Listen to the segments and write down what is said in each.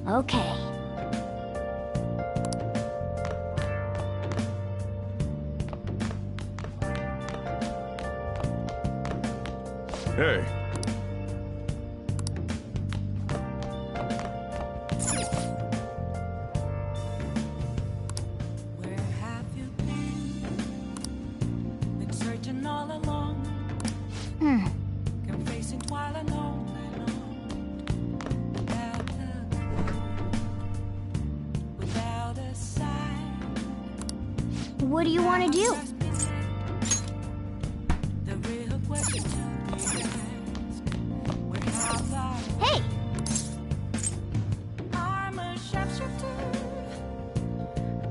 Okay. Hey. Where have you been? Been searching all along. Confessing while alone and on. Without a sign. What do you want to do? The real question to be asked. Where have I? Hey! I'm a sharpshooter.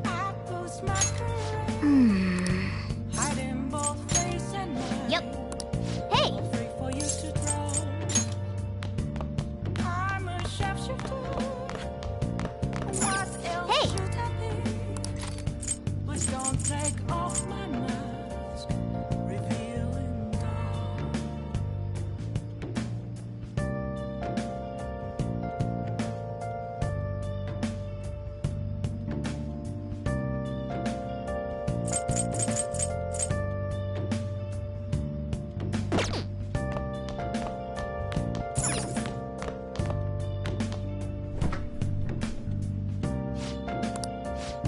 I post my career. Hiding both face and mind. Yep. Hey! Free for you to throw. I'm a sharpshooter. What else Hey! should I be? But don't take off my mask, revealing dawn.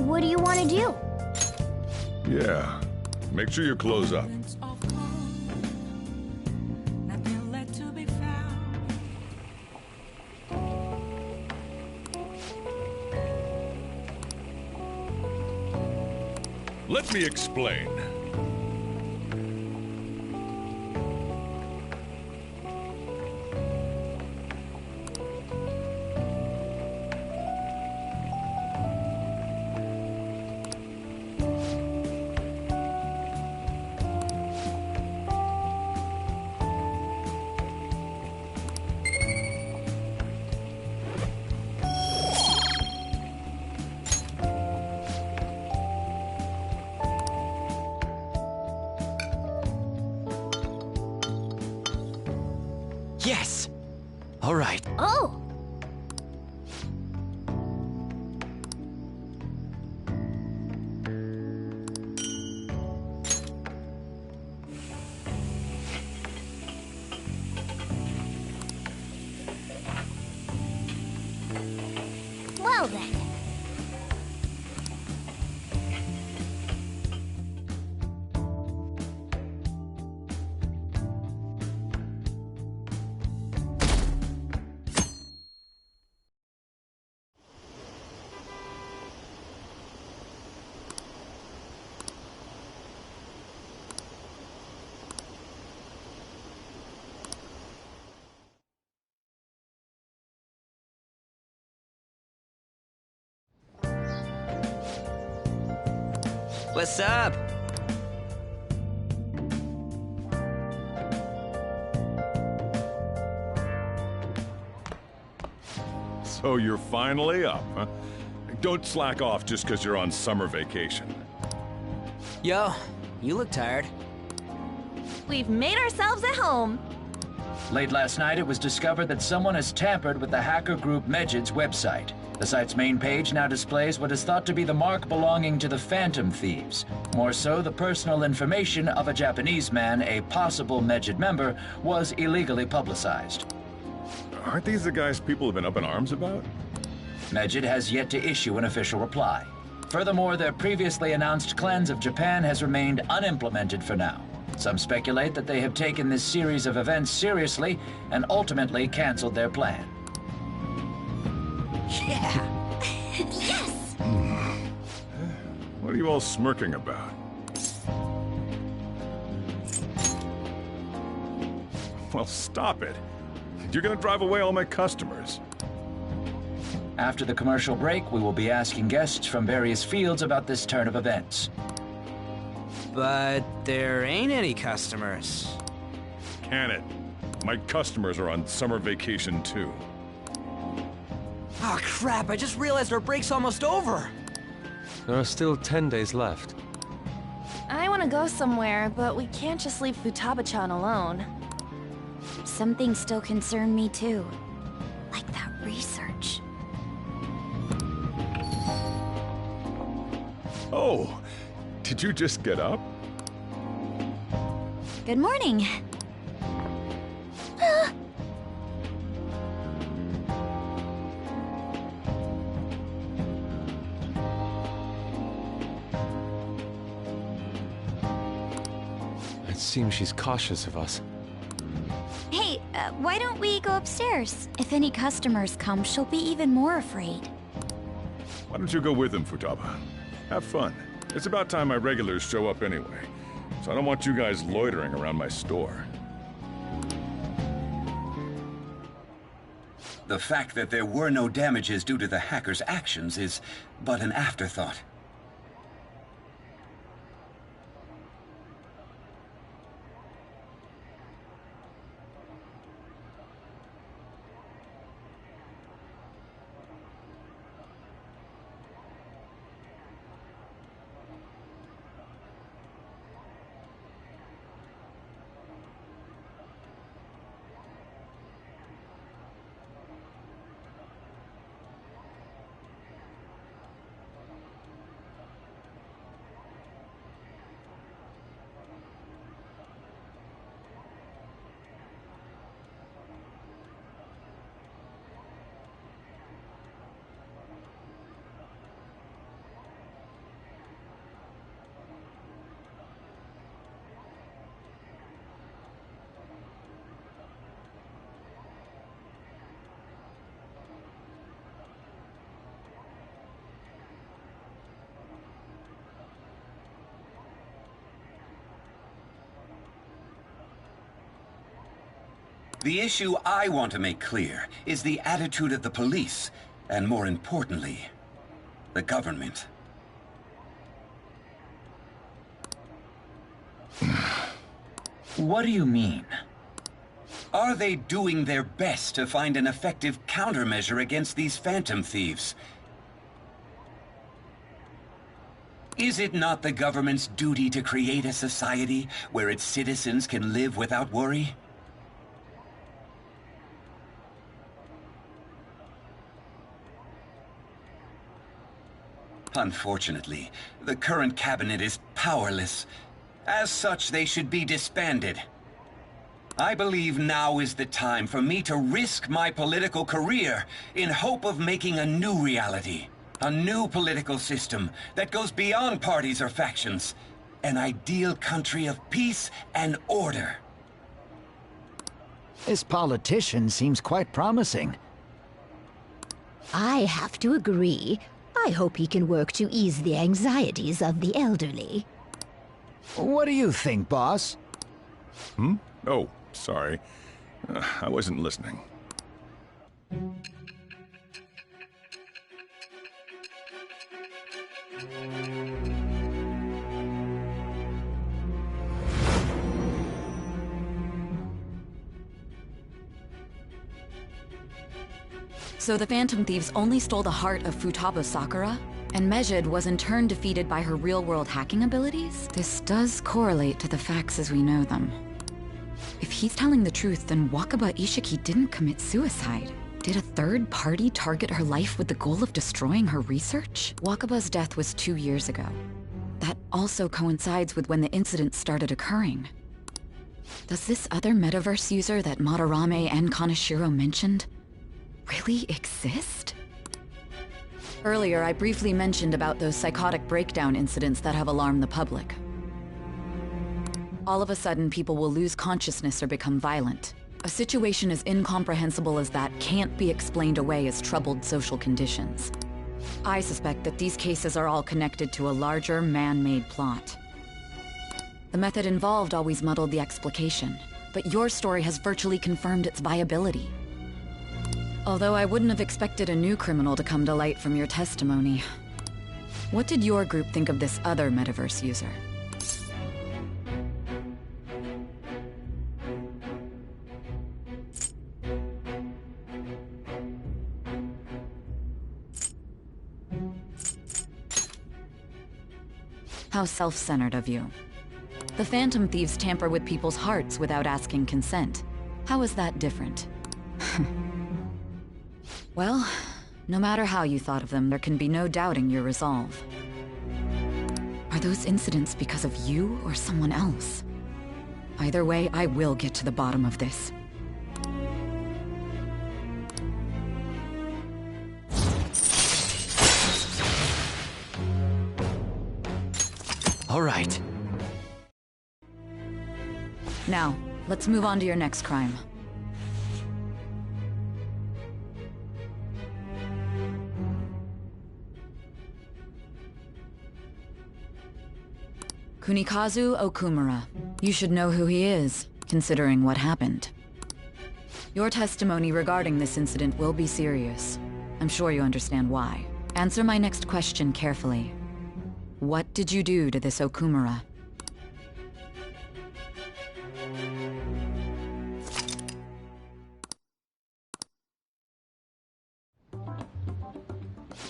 What do you want to do? Yeah. Make sure you close up. Moments of calm, nothing left to be found. Let me explain. Yes! All right. Oh! Well then. What's up? So you're finally up, huh? Don't slack off just because you're on summer vacation. Yo, you look tired. We've made ourselves at home. Late last night, it was discovered that someone has tampered with the hacker group Megid's website. The site's main page now displays what is thought to be the mark belonging to the Phantom Thieves. More so, the personal information of a Japanese man, a possible Megid member, was illegally publicized. Aren't these the guys people have been up in arms about? Megid has yet to issue an official reply. Furthermore, their previously announced cleanse of Japan has remained unimplemented for now. Some speculate that they have taken this series of events seriously and ultimately canceled their plan. Yeah! Yes! What are you all smirking about? Well, stop it. You're gonna drive away all my customers. After the commercial break, we will be asking guests from various fields about this turn of events. But there ain't any customers. Can it? My customers are on summer vacation too. Oh crap, I just realized our break's almost over. There are still 10 days left. I want to go somewhere, but we can't just leave Futaba-chan alone. Some things still concern me too. Like that research. Oh, did you just get up? Good morning. It seems she's cautious of us. Hey, why don't we go upstairs? If any customers come, she'll be even more afraid. Why don't you go with them, Futaba? Have fun. It's about time my regulars show up anyway, so I don't want you guys loitering around my store. The fact that there were no damages due to the hacker's actions is but an afterthought. The issue I want to make clear is the attitude of the police, and more importantly, the government. What do you mean? Are they doing their best to find an effective countermeasure against these phantom thieves? Is it not the government's duty to create a society where its citizens can live without worry? Unfortunately, the current cabinet is powerless. As such, they should be disbanded. I believe now is the time for me to risk my political career in hope of making a new reality. A new political system that goes beyond parties or factions. An ideal country of peace and order. This politician seems quite promising. I have to agree. I hope he can work to ease the anxieties of the elderly. What do you think, boss? Oh, sorry. I wasn't listening. So the Phantom Thieves only stole the heart of Futaba Sakura? And Mejid was in turn defeated by her real-world hacking abilities? This does correlate to the facts as we know them. If he's telling the truth, then Wakaba Ishiki didn't commit suicide. Did a third party target her life with the goal of destroying her research? Wakaba's death was 2 years ago. That also coincides with when the incident started occurring. Does this other metaverse user that Madarame and Kaneshiro mentioned really exist? Earlier, I briefly mentioned about those psychotic breakdown incidents that have alarmed the public. All of a sudden, people will lose consciousness or become violent. A situation as incomprehensible as that can't be explained away as troubled social conditions. I suspect that these cases are all connected to a larger, man-made plot. The method involved always muddled the explication, but your story has virtually confirmed its viability. Although I wouldn't have expected a new criminal to come to light from your testimony. What did your group think of this other metaverse user? How self-centered of you. The Phantom Thieves tamper with people's hearts without asking consent. How is that different? Well, no matter how you thought of them, there can be no doubting your resolve. Are those incidents because of you or someone else? Either way, I will get to the bottom of this. All right. Now, let's move on to your next crime. Kunikazu Okumura. You should know who he is, considering what happened. Your testimony regarding this incident will be serious. I'm sure you understand why. Answer my next question carefully. What did you do to this Okumura?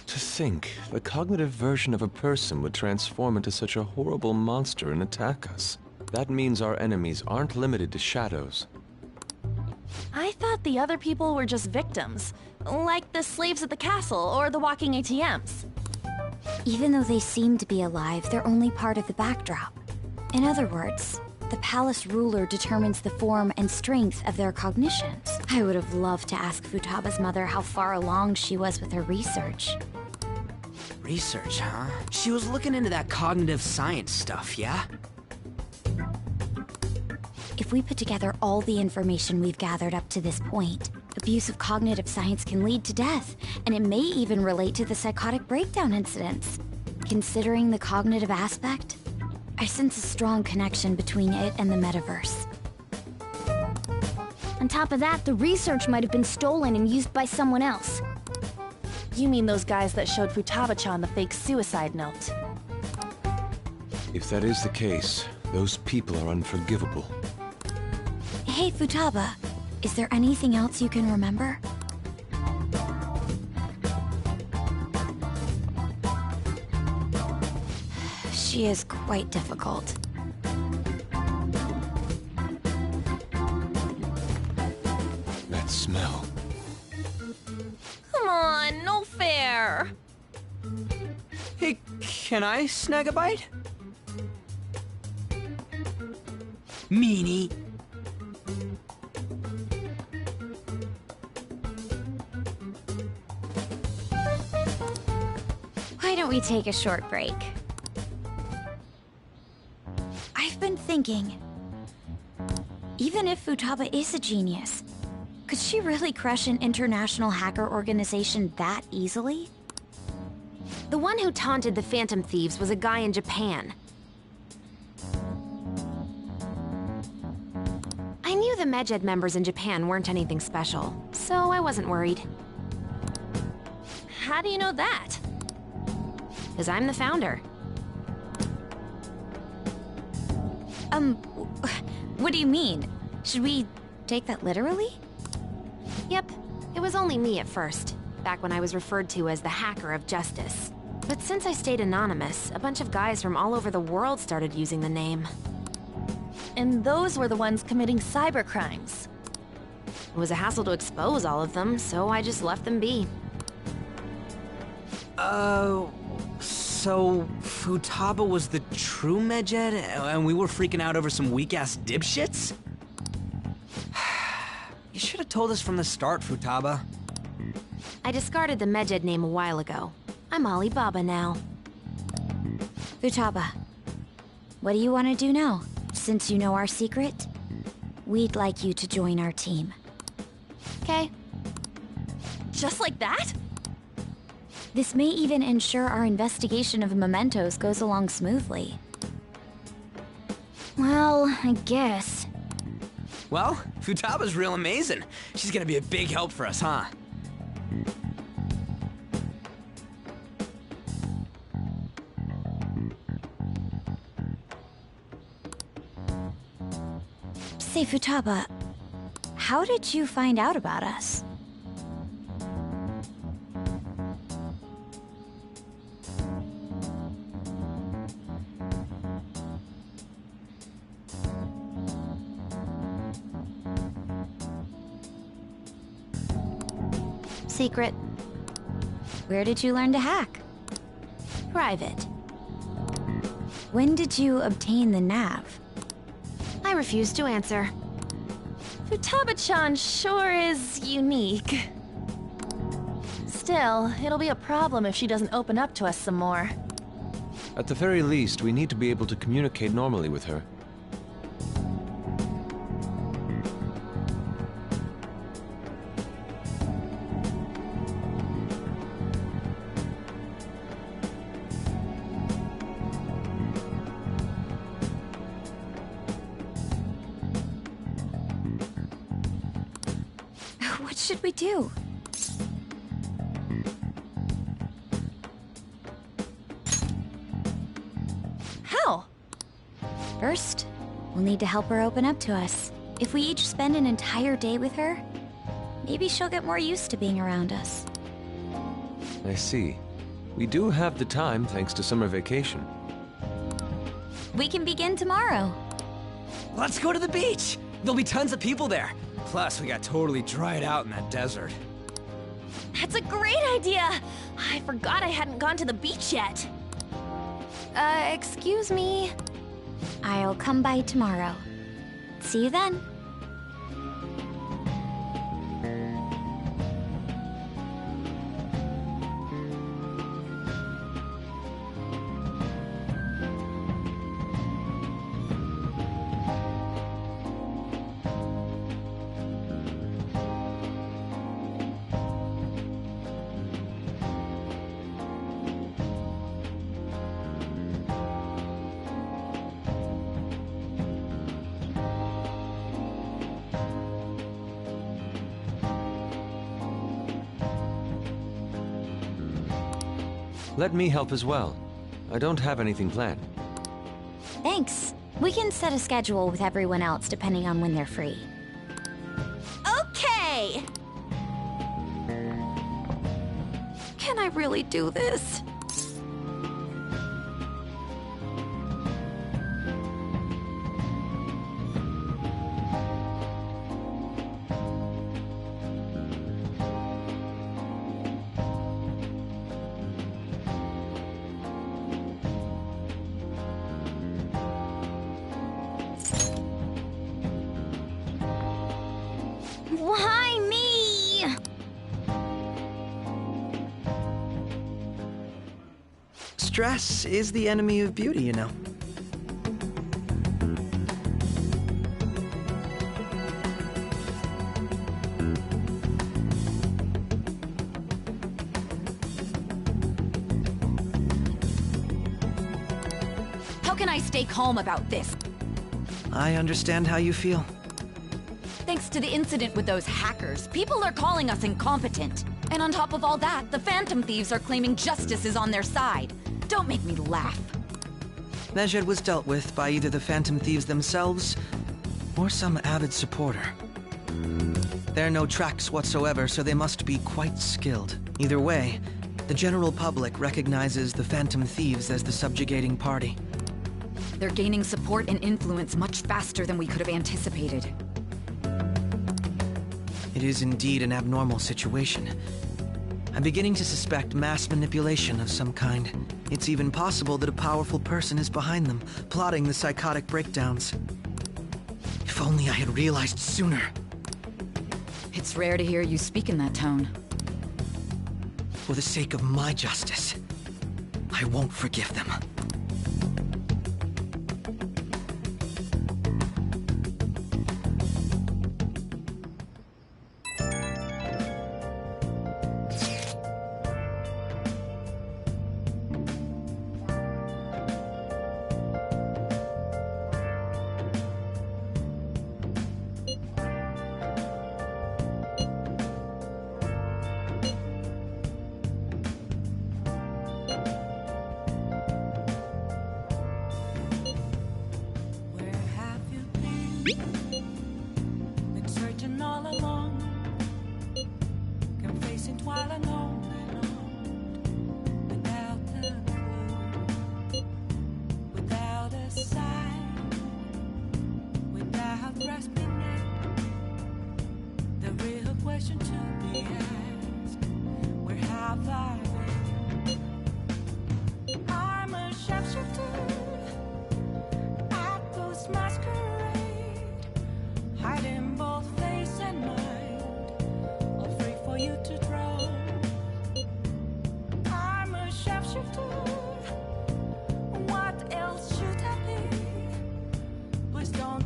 To think, the cognitive version of a person would transform into such a horrible monster and attack us. That means our enemies aren't limited to shadows. I thought the other people were just victims, like the slaves at the castle or the walking ATMs. Even though they seem to be alive, they're only part of the backdrop. In other words, the palace ruler determines the form and strength of their cognitions. I would have loved to ask Futaba's mother how far along she was with her research. Research, huh? She was looking into that cognitive science stuff, yeah? If we put together all the information we've gathered up to this point, abuse of cognitive science can lead to death, and it may even relate to the psychotic breakdown incidents. Considering the cognitive aspect, I sense a strong connection between it and the metaverse. On top of that, the research might have been stolen and used by someone else. You mean those guys that showed Futaba-chan the fake suicide note? If that is the case, those people are unforgivable. Hey, Futaba, is there anything else you can remember? She is quite difficult. That smell. Come on, no fair! Hey, can I snag a bite? Meanie. Why don't we take a short break? I've been thinking, even if Futaba is a genius, could she really crush an international hacker organization that easily? The one who taunted the Phantom Thieves was a guy in Japan. I knew the Medjed members in Japan weren't anything special, so I wasn't worried. How do you know that? Because I'm the founder. What do you mean? Should we take that literally? Yep, it was only me at first, back when I was referred to as the Hacker of Justice. But since I stayed anonymous, a bunch of guys from all over the world started using the name. And those were the ones committing cybercrimes. It was a hassle to expose all of them, so I just left them be. So Futaba was the true Medjed, and we were freaking out over some weak-ass dipshits? You should have told us from the start, Futaba. I discarded the Medjed name a while ago. I'm Alibaba now. Futaba, what do you want to do now? Since you know our secret, we'd like you to join our team. Okay. Just like that? This may even ensure our investigation of mementos goes along smoothly. Well, I guess. Well, Futaba's real amazing. She's gonna be a big help for us, huh? Say, Futaba, how did you find out about us? Secret. Where did you learn to hack? Private. When did you obtain the nav? I refuse to answer. Futaba-chan sure is unique. Still, it'll be a problem if she doesn't open up to us some more. At the very least, we need to be able to communicate normally with her. What should we do? How? First, we'll need to help her open up to us. If we each spend an entire day with her, maybe she'll get more used to being around us. I see. We do have the time thanks to summer vacation. We can begin tomorrow. Let's go to the beach! There'll be tons of people there. Plus, we got totally dried out in that desert. That's a great idea! I forgot I hadn't gone to the beach yet. Excuse me? I'll come by tomorrow. See you then. Let me help as well. I don't have anything planned. Thanks. We can set a schedule with everyone else depending on when they're free. Okay! Can I really do this? Why me? Stress is the enemy of beauty, you know. How can I stay calm about this? I understand how you feel. Thanks to the incident with those hackers, people are calling us incompetent. And on top of all that, the Phantom Thieves are claiming justice is on their side. Don't make me laugh. Mejed was dealt with by either the Phantom Thieves themselves or some avid supporter. There are no tracks whatsoever, so they must be quite skilled. Either way, the general public recognizes the Phantom Thieves as the subjugating party. They're gaining support and influence much faster than we could have anticipated. It is indeed an abnormal situation. I'm beginning to suspect mass manipulation of some kind. It's even possible that a powerful person is behind them, plotting the psychotic breakdowns. If only I had realized sooner. It's rare to hear you speak in that tone. For the sake of my justice, I won't forgive them. Been searching all along, confessing while alone and without a clue, without a sign, without grasping it. The real question to be asked: where have I been? I'm a sharpshooter.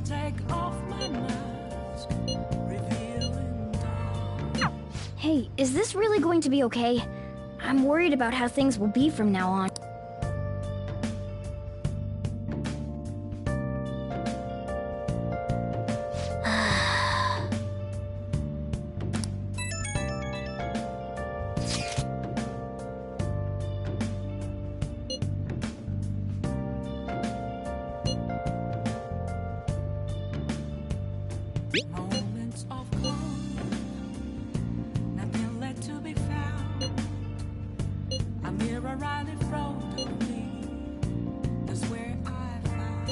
don't take off my mask, revealing dawn. Hey, is this really going to be okay? I'm worried about how things will be from now on. Moments of calm, nothing left to be found. A mirror right in front of me, that's where I found.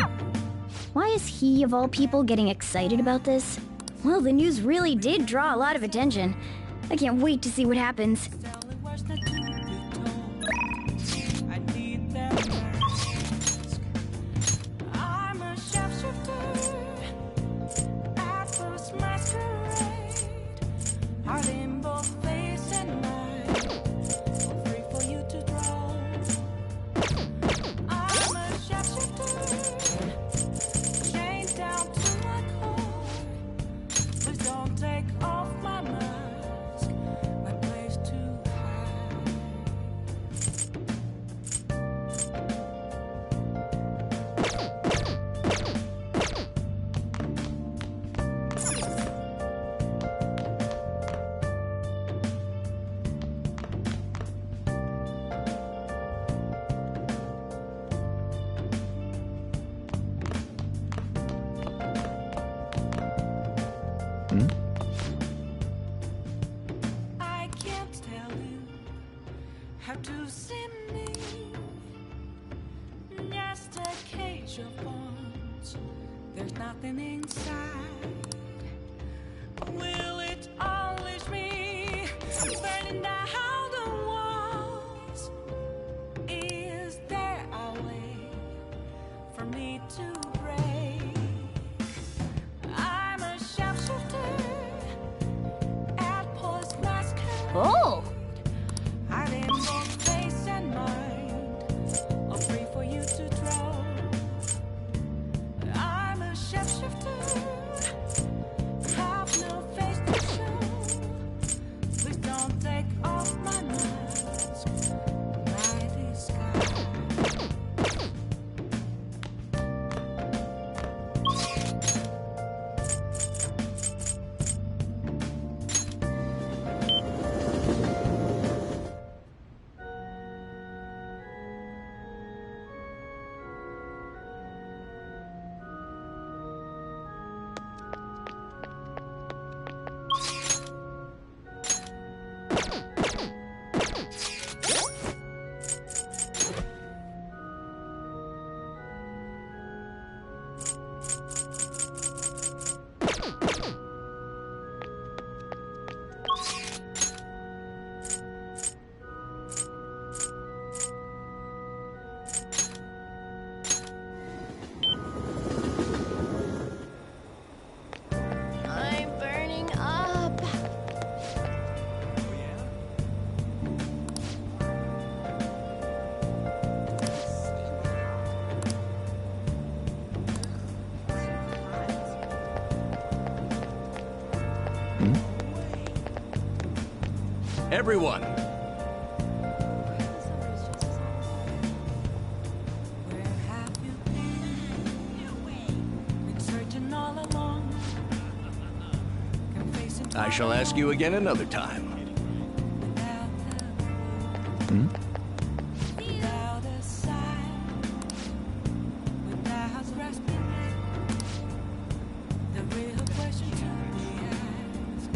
Why is he, of all people, getting excited about this? Well, the news really did draw a lot of attention. I can't wait to see what happens. Telling words not to be told. I need that mask. I'm a shapeshifter. At first masquerade, heart in both face and mind, free for you to draw. I'm a shapeshifter, chained down to my core. Please don't take off my mask, my place to hide. I can't tell you how to see me. Just a cage of bones. There's nothing inside. Will it unleash me? Burning down the walls. Is there a way for me to break? I'm a shapeshifter. At post masquerade. Oh! I'm in both face and mind. I'm free for you to draw. I'm a shapeshifter. Have no face to show. Please don't take off my mask. Mighty sky. I'm burning up. Everyone! Where have you been searching all along? Confessing I shall ask you again another time. without a sign, without grasping it. The real question to be asked: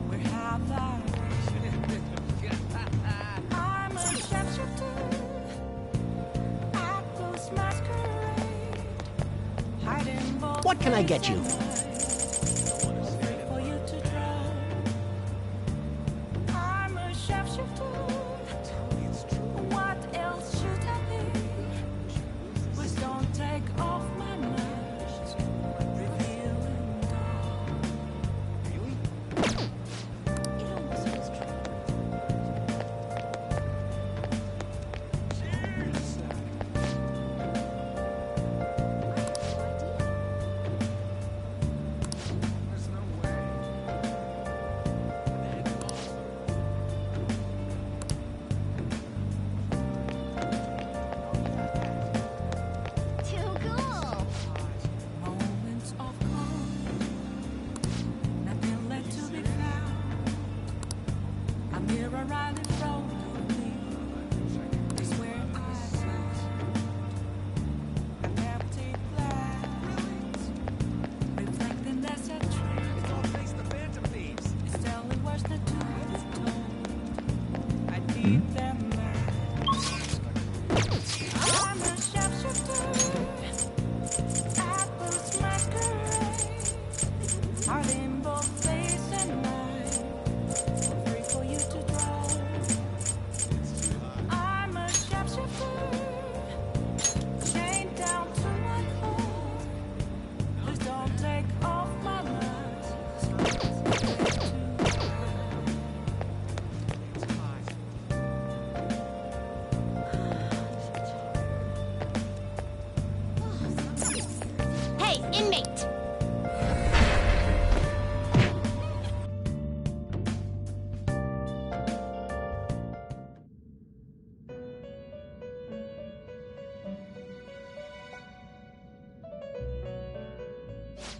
where have I been? I'm a shapeshifter. I post masquerade, hiding both What can I get you? for you to draw. I'm a shapeshifter. What else should I be? Please don't take off my mask, revealing dawn. It almost feels true.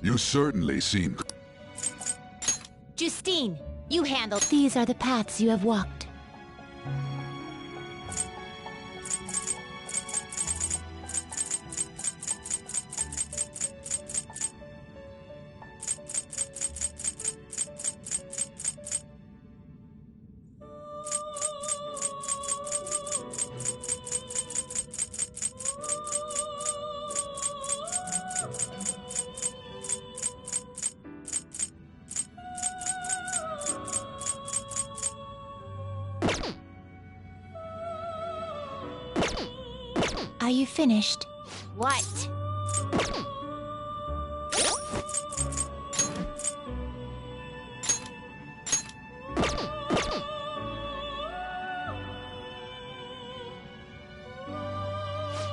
You certainly seem... Justine, you handle. These are the paths you have walked. Are you finished? What?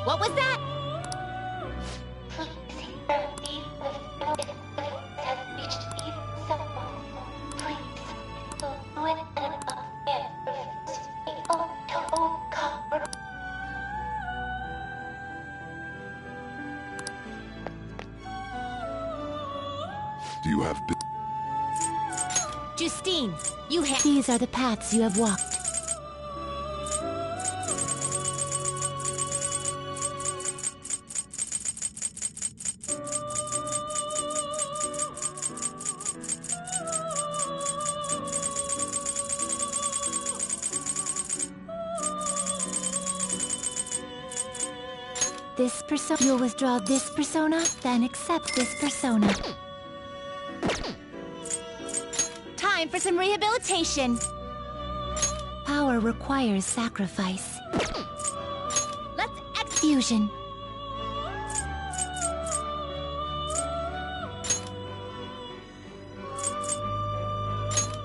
What was that? Do you have... Justine, you have. These are the paths you have walked. This persona. You'll withdraw this persona, then accept this persona. Time for some rehabilitation. Power requires sacrifice. Let's fusion.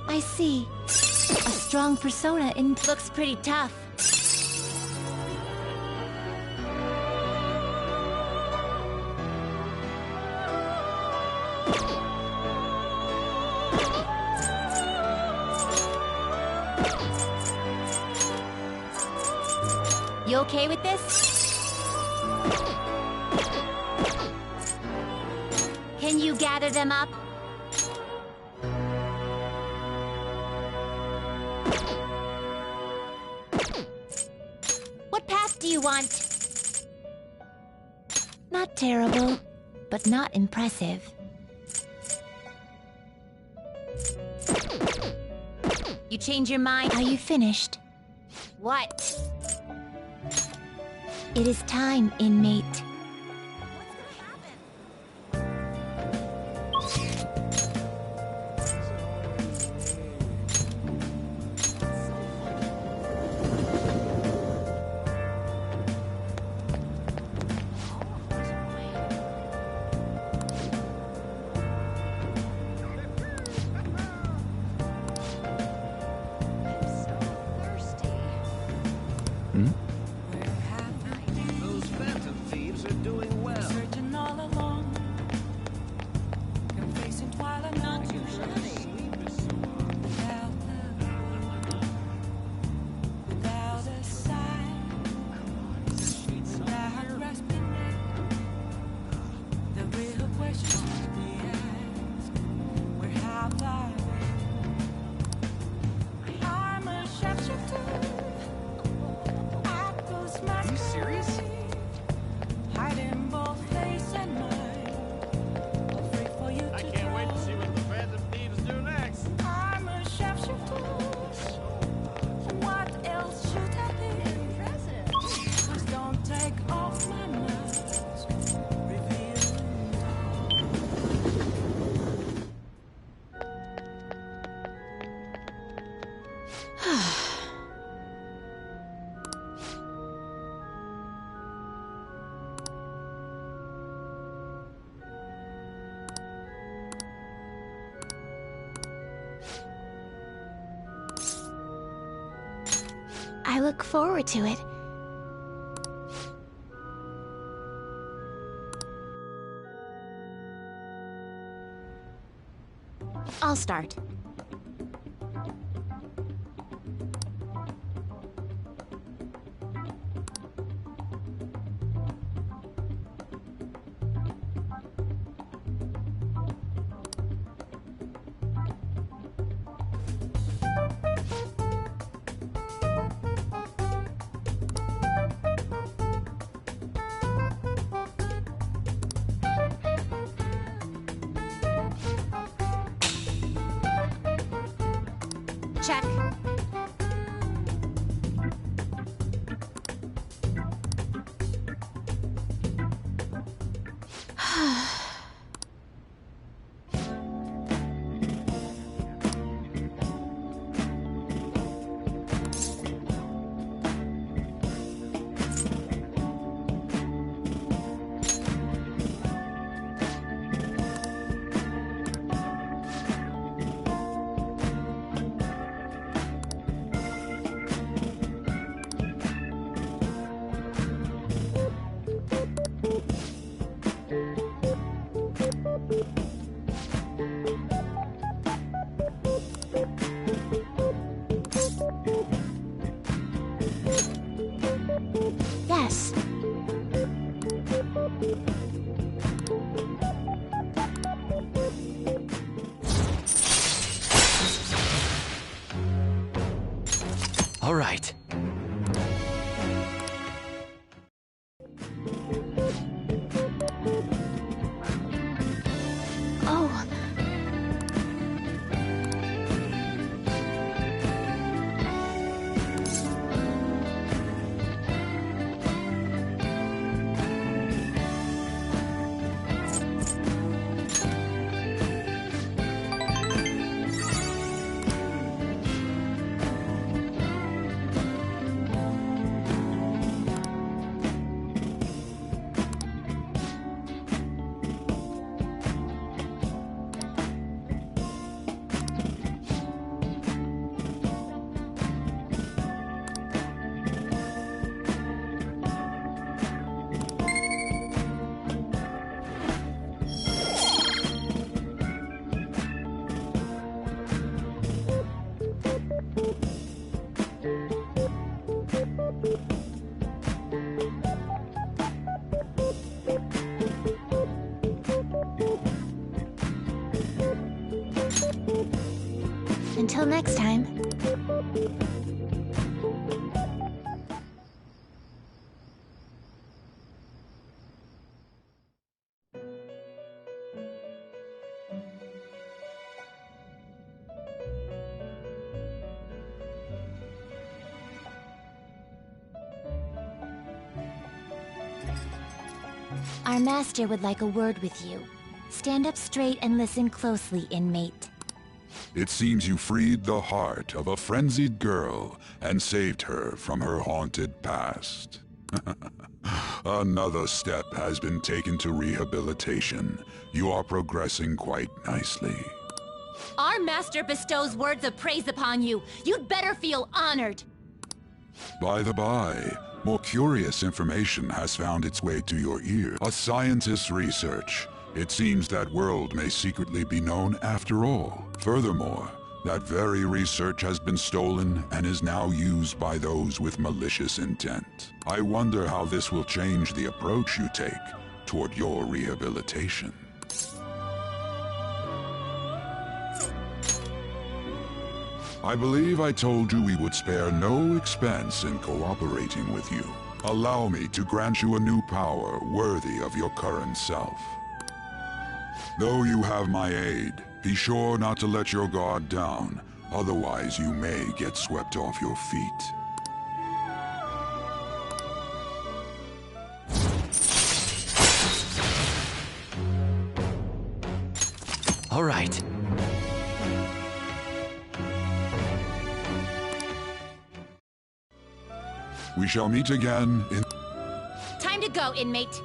I see. A strong persona looks pretty tough. You okay with this? Can you gather them up? What path do you want? Not terrible, but not impressive. You change your mind? Are you finished? What? It is time, inmate. Those phantom thieves are doing well. Searching all along, confessing while I'm not too shy. Without love, without a sign, without grasping it, the real question should be asked: where have I been? I'm a shapeshifter. Are you serious? Hiding both face and mind. Afraid for you to I can't wait to see what the Phantom Thieves do next. I'm a shapeshifter. What else should I be? Please don't take off my mask. Reveal. I look forward to it. I'll start. Check. Yes. All right. Oh. Until next time. Our master would like a word with you. Stand up straight and listen closely, inmate. It seems you freed the heart of a frenzied girl and saved her from her haunted past. Another step has been taken to rehabilitation. You are progressing quite nicely. Our master bestows words of praise upon you. You'd better feel honored. By the by, more curious information has found its way to your ear. A scientist's research. It seems that world may secretly be known after all. Furthermore, that very research has been stolen and is now used by those with malicious intent. I wonder how this will change the approach you take toward your rehabilitation. I believe I told you we would spare no expense in cooperating with you. Allow me to grant you a new power worthy of your current self. Though you have my aid, be sure not to let your guard down, otherwise you may get swept off your feet. All right. We shall meet again in... Time to go, inmate.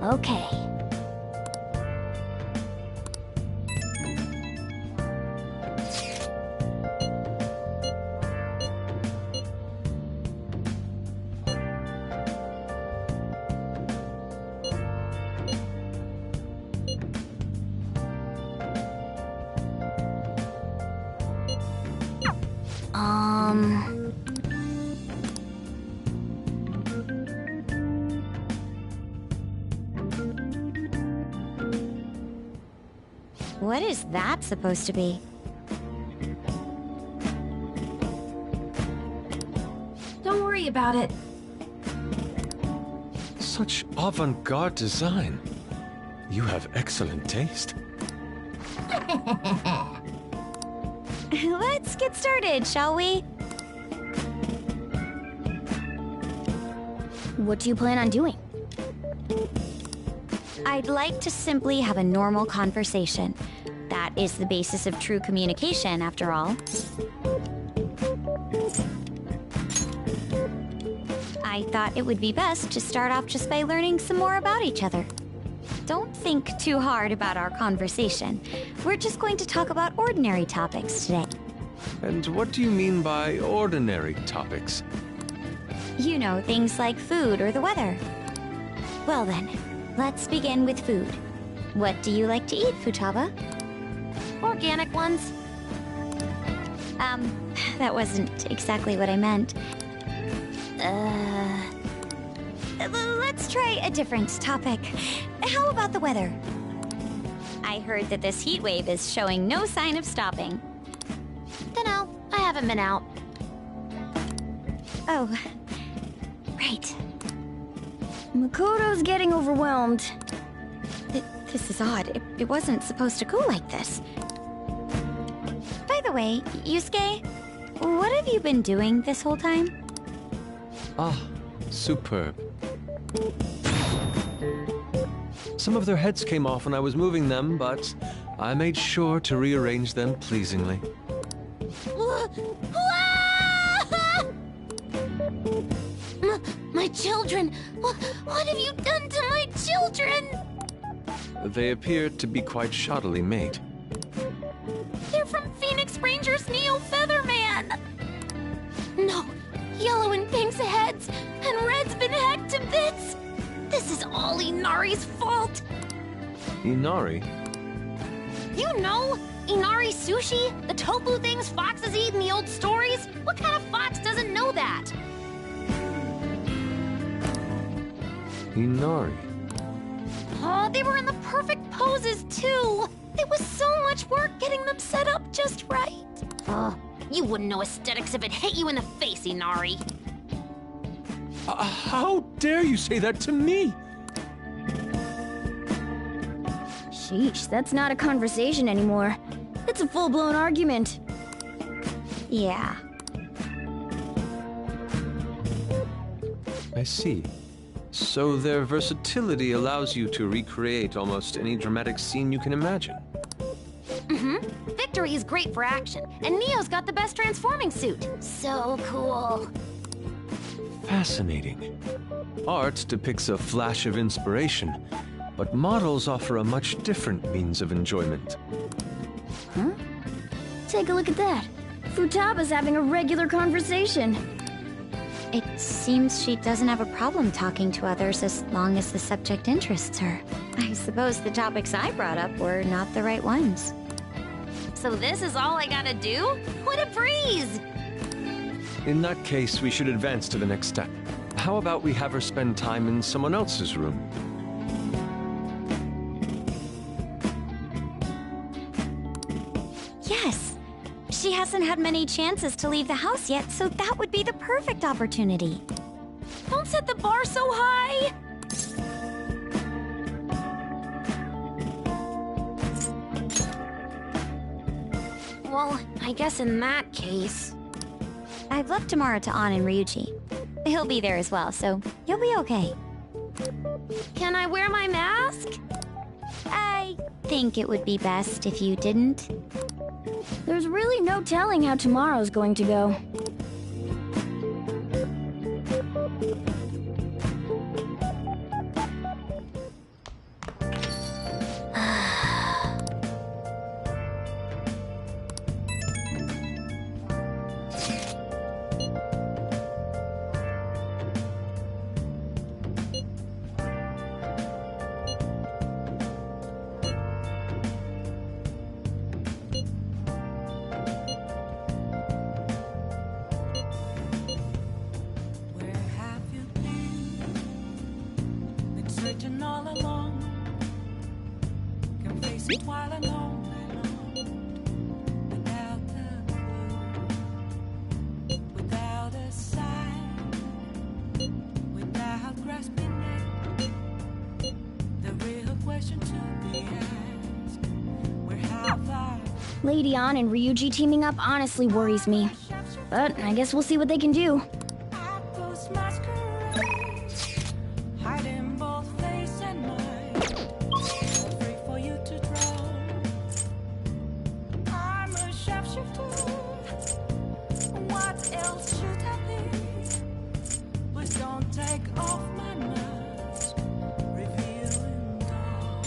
Okay. What is that supposed to be? Don't worry about it. Such avant-garde design. You have excellent taste. Let's get started, shall we? What do you plan on doing? I'd like to simply have a normal conversation. That is the basis of true communication, after all. I thought it would be best to start off just by learning some more about each other. Don't think too hard about our conversation. We're just going to talk about ordinary topics today. And what do you mean by ordinary topics? You know, things like food or the weather. Well then, let's begin with food. What do you like to eat, Futaba? Organic ones. That wasn't exactly what I meant. Let's try a different topic. How about the weather? I heard that this heat wave is showing no sign of stopping. Dunno, I haven't been out. Oh, right. Makoto's getting overwhelmed. This is odd. It wasn't supposed to go like this. By the way, Yusuke, what have you been doing this whole time? Ah, superb. Some of their heads came off when I was moving them, but I made sure to rearrange them pleasingly. My children! What have you done to my children? They appeared to be quite shoddily made. They're from Phoenix Rangers Neo Featherman! No, Yellow and Pink's heads, and Red's been hacked to bits! This is all Inari's fault! Inari? You know, Inari sushi? The tofu things foxes eat in the old stories? What kind of fox doesn't know that? Inari. Oh, they were in the perfect poses, too! There was so much work getting them set up just right. Oh, you wouldn't know aesthetics if it hit you in the face, Inari. How dare you say that to me? Sheesh, that's not a conversation anymore. It's a full-blown argument. Yeah. I see. So their versatility allows you to recreate almost any dramatic scene you can imagine. Mm-hmm. Victory is great for action, and Neo's got the best transforming suit. So cool. Fascinating. Art depicts a flash of inspiration, but models offer a much different means of enjoyment. Huh? Take a look at that. Futaba's having a regular conversation. It seems she doesn't have a problem talking to others as long as the subject interests her. I suppose the topics I brought up were not the right ones. So this is all I gotta do? What a breeze! In that case, we should advance to the next step. How about we have her spend time in someone else's room? Yes. She hasn't had many chances to leave the house yet, so that would be the perfect opportunity. Don't set the bar so high! Well, I guess in that case... I've left Tamara to An and Ryuji. He'll be there as well, so you'll be okay. Can I wear my mask? I think it would be best if you didn't. There's really no telling how tomorrow's going to go. Searching all along, can face it while alone. Lady An and Ryuji teaming up honestly worries me. But I guess we'll see what they can do. Apples masquerade, hiding both face and mind. Free for you to draw. I'm a sharpshooter. What else should I be? Please don't take off my mask, revealing dawn.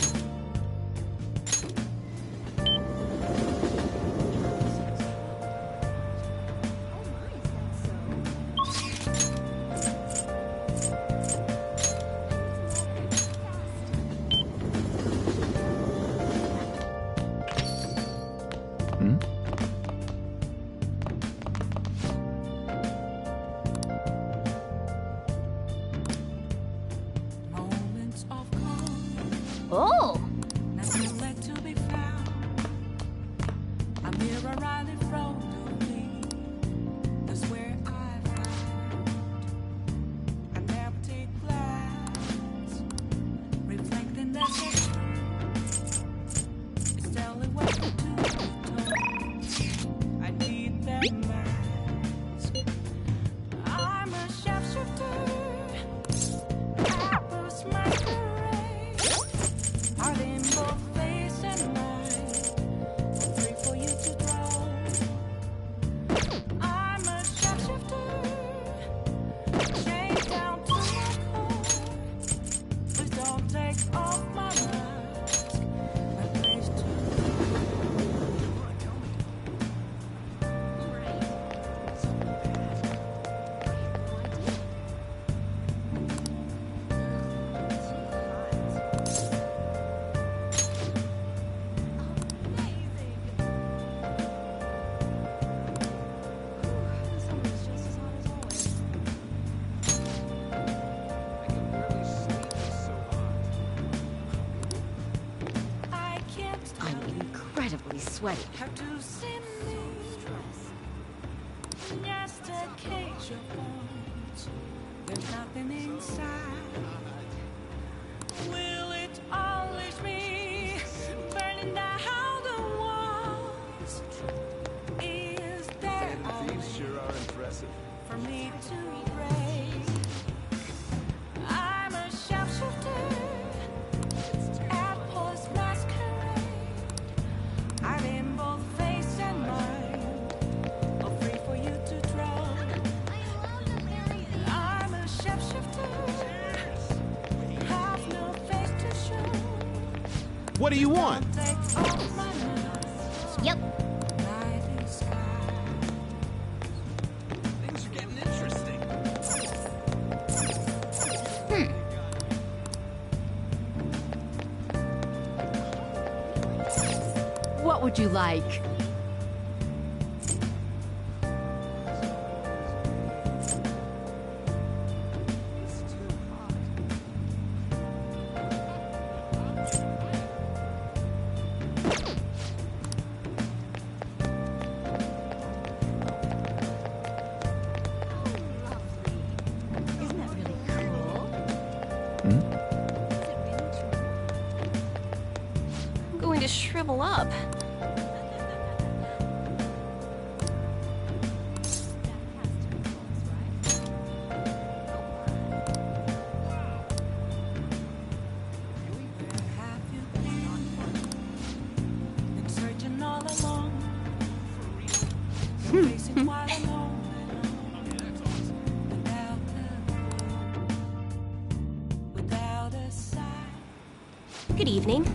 Moments of calm. Oh! Nothing left to be found. A mirror right in front of me. That's where I found an empty glass, reflecting that picture. It's telling what to do. I need that mask. I'm a sharpshooter. Apples masquerade, hiding both face and mind. Free for you to draw. I'm a sharpshooter, chained down to my core. Please don't take off my mask. My place to I can't stop. I'm incredibly sweaty. Have to see me. Just a cage of bones. There's nothing inside. Will it unleash me? Burning down the walls. Is there a way Sure are impressive. for me to break? I'm a sharpshooter. Apples masquerade. I'm in both face and mind. All free for you to draw. I'm a sharpshooter. Have no face to show. What do you want? Take off my mask. Yep. Night is sky. Things are getting interesting. What would you like? Isn't that really cool? I'm going to shrivel up. Have you been searching all along? No reason why alone. Without a sign. Good evening.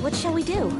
What shall we do?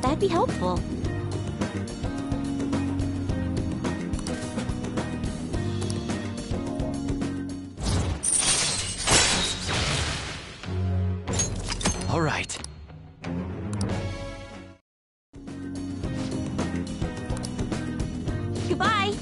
That'd be helpful. All right. Goodbye.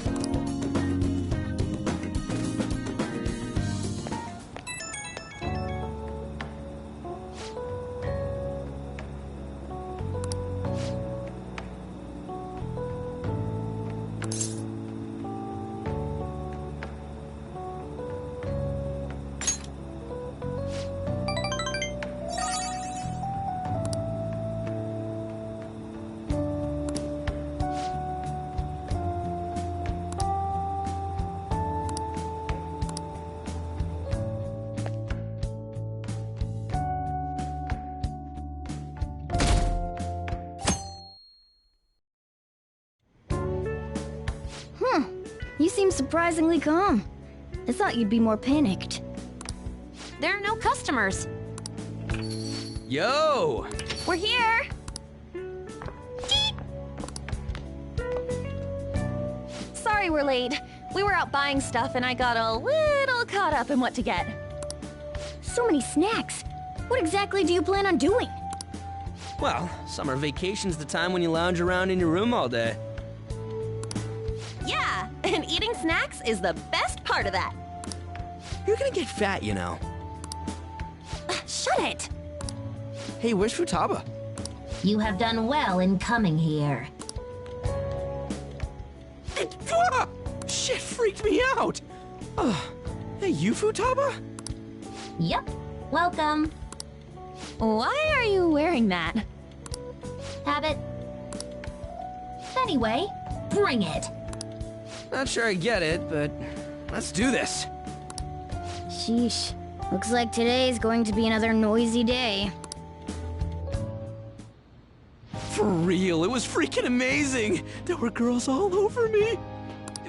You seem surprisingly calm. I thought you'd be more panicked. There are no customers. Yo! We're here! Sorry we're late. We were out buying stuff and I got a little caught up in what to get. So many snacks. What exactly do you plan on doing? Well, summer vacation's the time when you lounge around in your room all day. Yeah, and eating snacks is the best part of that. You're gonna get fat, you know. Shut it! Hey, where's Futaba? You have done well in coming here. Ah! Shit freaked me out! Hey, you Futaba? Yep. Welcome. Why are you wearing that? Habit. Anyway, bring it. Not sure I get it, but let's do this. Sheesh. Looks like today's going to be another noisy day. For real, it was freaking amazing! There were girls all over me!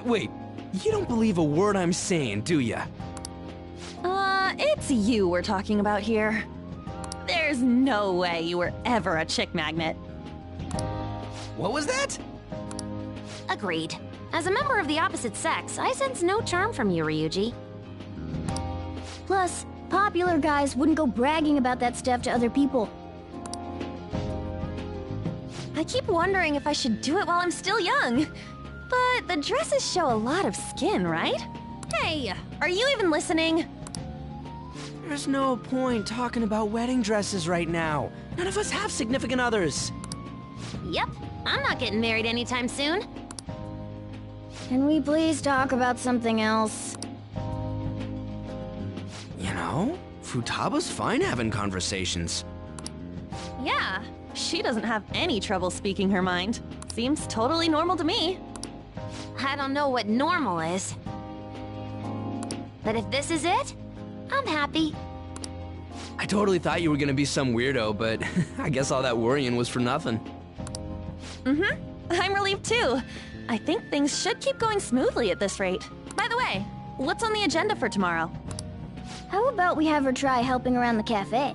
Wait, you don't believe a word I'm saying, do ya? It's you we're talking about here. There's no way you were ever a chick magnet. What was that? Agreed. As a member of the opposite sex, I sense no charm from you, Ryuji. Plus, popular guys wouldn't go bragging about that stuff to other people. I keep wondering if I should do it while I'm still young. But the dresses show a lot of skin, right? Hey, are you even listening? There's no point talking about wedding dresses right now. None of us have significant others. Yep, I'm not getting married anytime soon. Can we please talk about something else? You know, Futaba's fine having conversations. Yeah, she doesn't have any trouble speaking her mind. Seems totally normal to me. I don't know what normal is. But if this is it, I'm happy. I totally thought you were gonna be some weirdo, but I guess all that worrying was for nothing. Mm-hmm. I'm relieved too. I think things should keep going smoothly at this rate. By the way, what's on the agenda for tomorrow? How about we have her try helping around the cafe?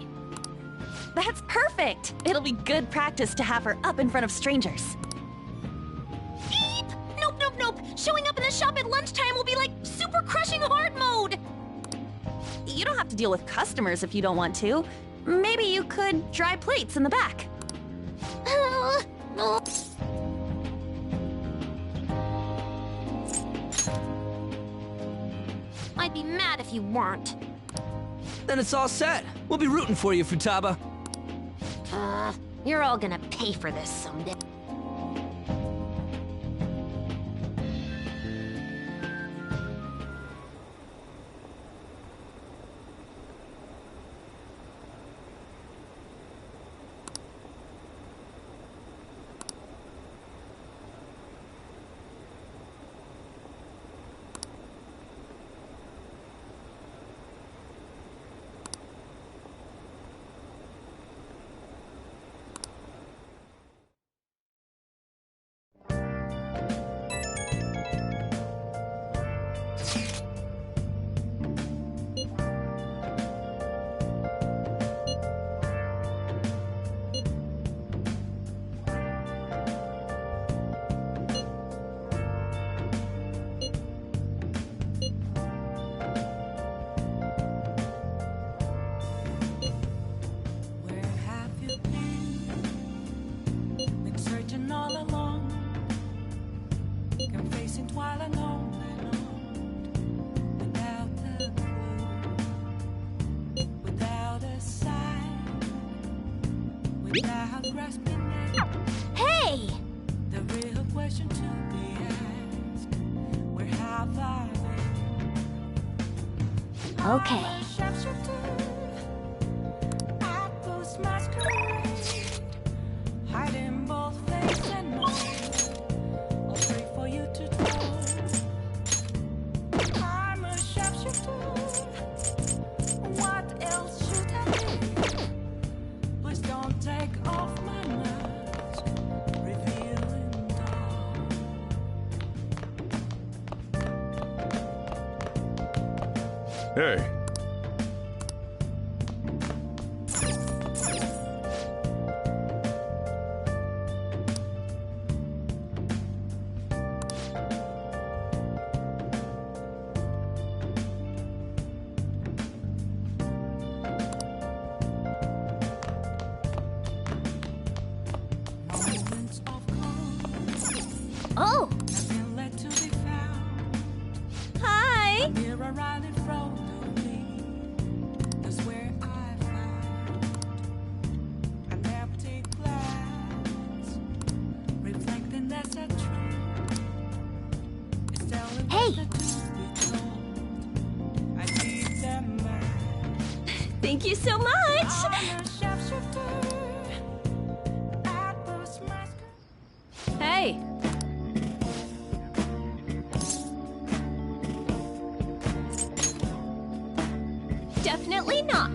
That's perfect! It'll be good practice to have her up in front of strangers. Beep! Nope, nope, nope! Showing up in the shop at lunchtime will be like super crushing hard mode! You don't have to deal with customers if you don't want to. Maybe you could dry plates in the back. I'd be mad if you weren't. Then it's all set. We'll be rooting for you, Futaba. You're all gonna pay for this someday. Hey! The real question to be asked, where have I been? Okay. Hiding both face and mind. I'll pray for you to tell. I'm a sharpshooter. What else should I be? Please don't take off my mask, revealing dawn. Hey. Oh! Hi! Hey! Thank you so much! Hey! Definitely not.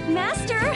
Master!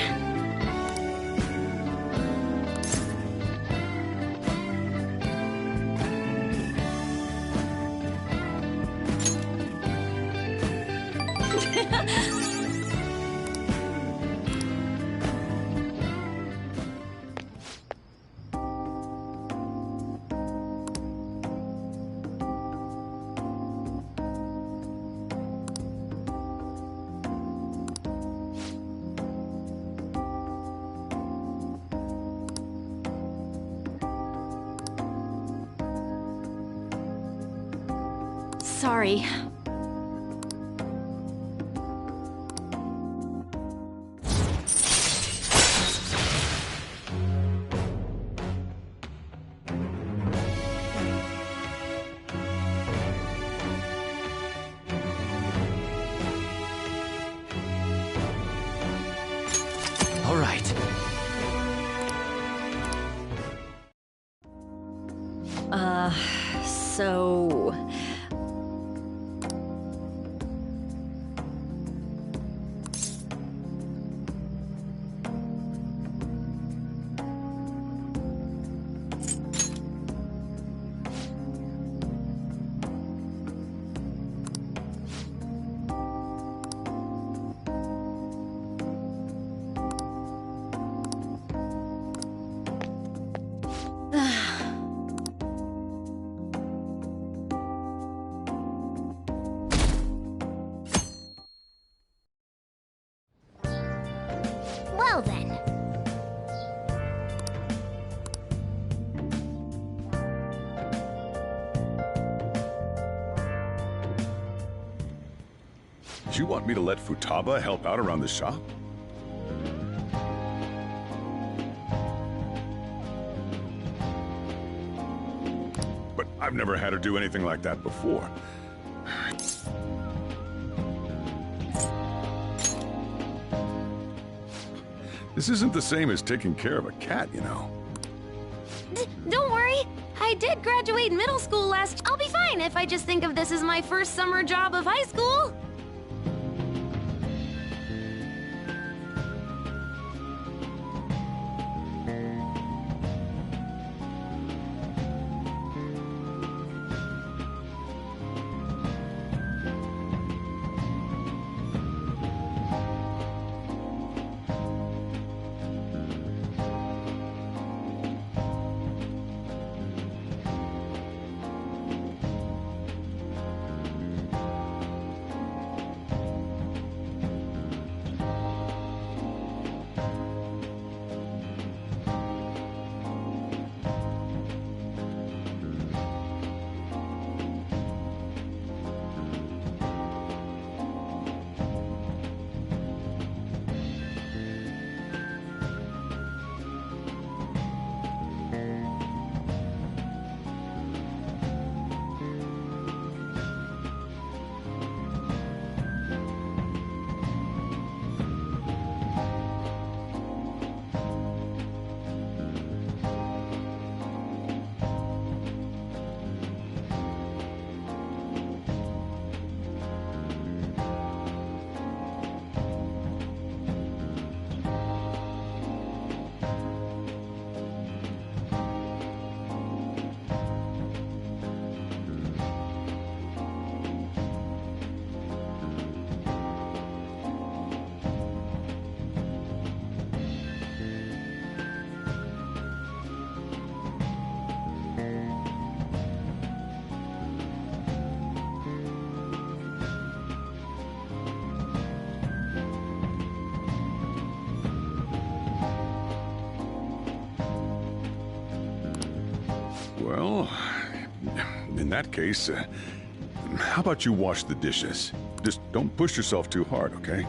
Sorry. All right. So... Well then. Do you want me to let Futaba help out around the shop? But I've never had her do anything like that before. This isn't the same as taking care of a cat, you know. Don't worry. I did graduate middle school last... I'll be fine if I just think of this as my first summer job of high school. Well, in that case, how about you wash the dishes? Just don't push yourself too hard, okay?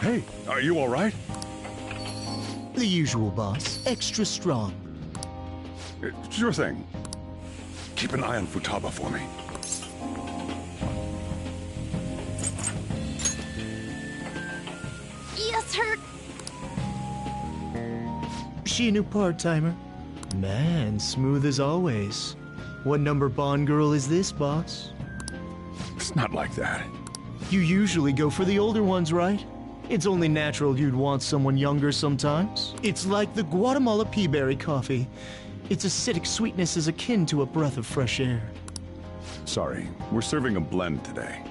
Hey, are you all right? The usual, boss. Extra strong. Sure thing. Keep an eye on Futaba for me. Yes, her... She a new part-timer? Man, smooth as always. What number Bond girl is this, boss? It's not like that. You usually go for the older ones, right? It's only natural you'd want someone younger sometimes. It's like the Guatemala peaberry coffee. Its acidic sweetness is akin to a breath of fresh air. Sorry, we're serving a blend today.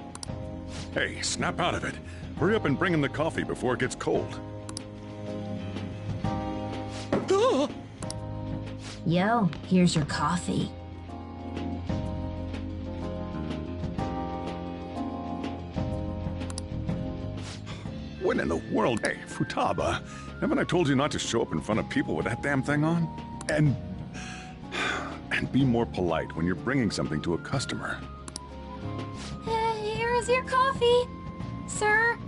Hey, snap out of it. Hurry up and bring in the coffee before it gets cold. Yo, here's your coffee. What in the world? Hey, Futaba, haven't I told you not to show up in front of people with that damn thing on? And be more polite when you're bringing something to a customer. Here is your coffee, sir.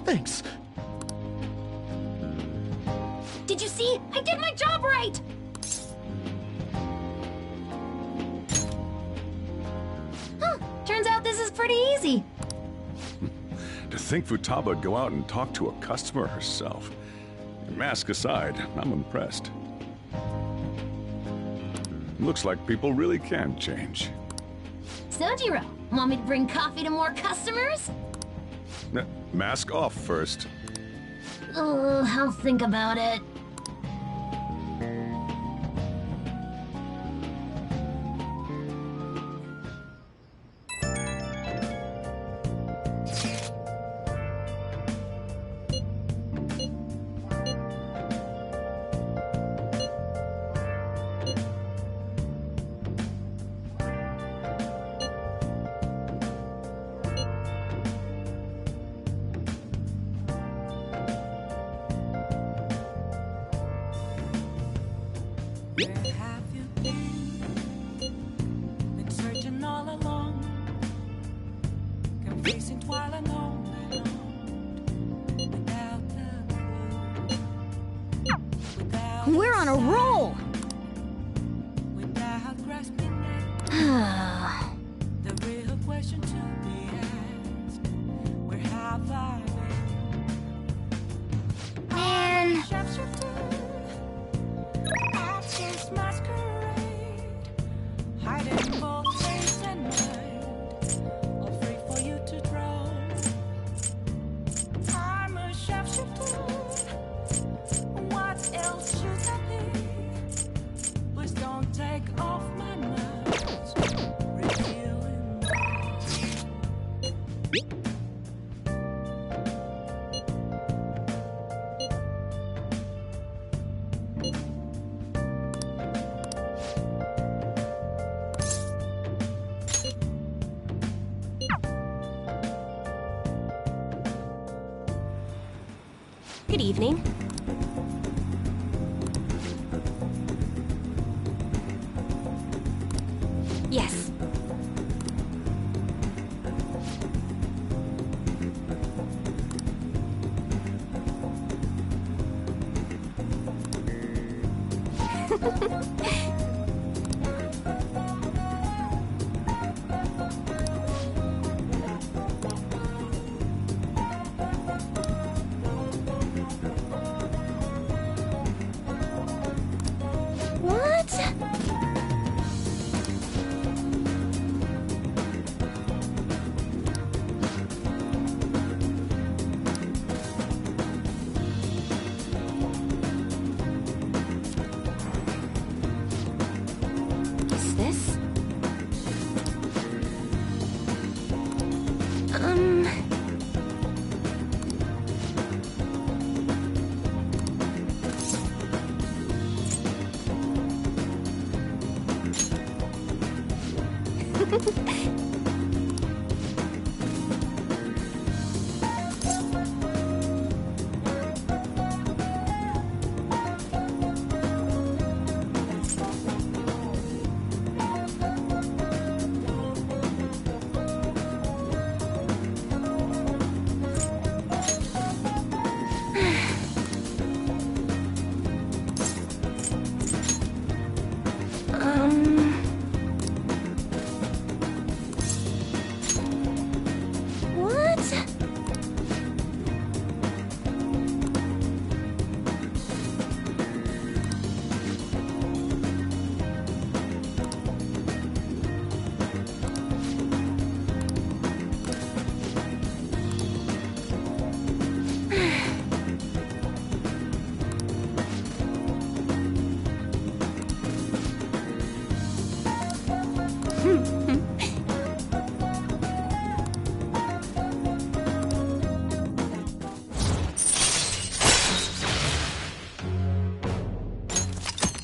Thanks. Did you see? I did my job right! Huh, turns out this is pretty easy. To think Futaba'd go out and talk to a customer herself. Mask aside, I'm impressed. Looks like people really can change. Sojiro, want me to bring coffee to more customers? Mask off first. Oh, I'll think about it. Where have you been searching all along, confusing while alone, without the clue, We're on a roll! without grasping it. The real question to be asked: where have I been? Man. Actors masquerade, hiding both face and mind, all free for you to draw. I'm a sharpshooter. What else should I be? Please don't take off my mask, revealing. Good evening. Yes. What? Is this? What?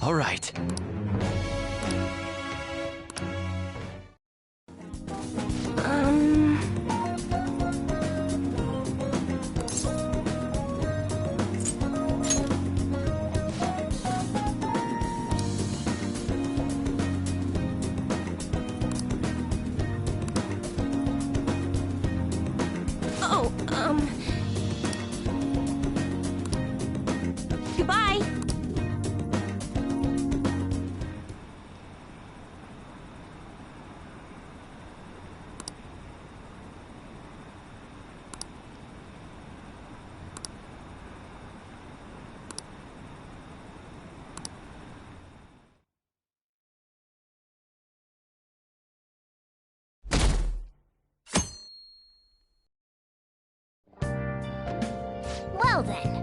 All right. Oh, Goodbye. Well then.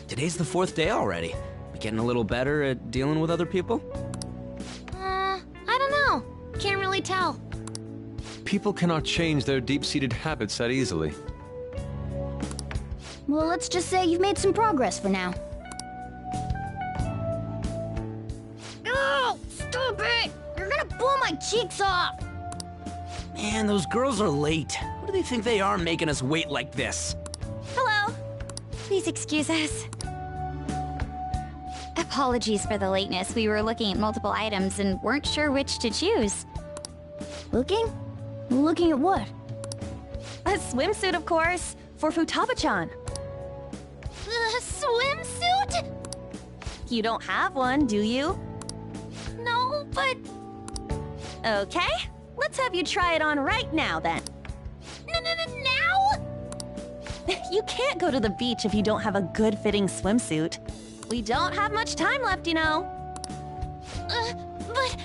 Today's the 4th day already. We getting a little better at dealing with other people? I don't know. Can't really tell. People cannot change their deep-seated habits that easily. Well, let's just say you've made some progress for now. Oh, stop it! You're gonna blow my cheeks off! Man, those girls are late. Who do they think they are making us wait like this? Hello. Please excuse us. Apologies for the lateness. We were looking at multiple items and weren't sure which to choose. Looking? Looking at what? A swimsuit, of course, for Futaba-chan. The swimsuit? You don't have one, do you? No, but... Okay, let's have you try it on right now, then. Now? You can't go to the beach if you don't have a good-fitting swimsuit. We don't have much time left, you know. But,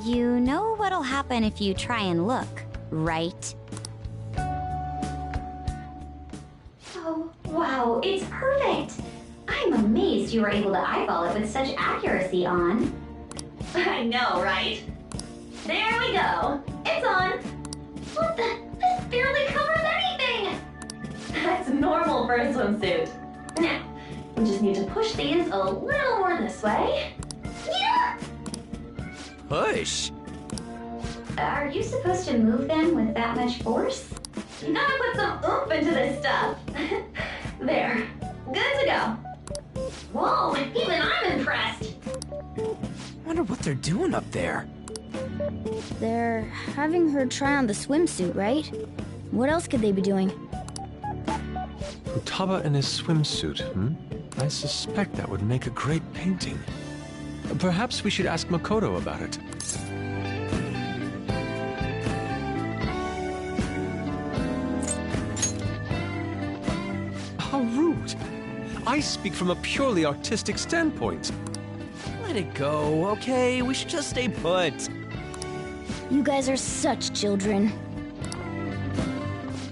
You know what'll happen if you try and look, right? Oh, wow, it's perfect! I'm amazed you were able to eyeball it with such accuracy on. I know, right? There we go. It's on. What the? This barely covers anything! That's normal for a swimsuit. Now, we just need to push these a little more this way. Yeah! Push? Are you supposed to move them with that much force? You gotta put some oomph into this stuff. There. Good to go. Whoa, even I'm impressed. Wonder what they're doing up there. They're having her try on the swimsuit, right? What else could they be doing? Futaba in his swimsuit, I suspect that would make a great painting. Perhaps we should ask Makoto about it. How rude! I speak from a purely artistic standpoint. Let it go, okay? We should just stay put. You guys are such children.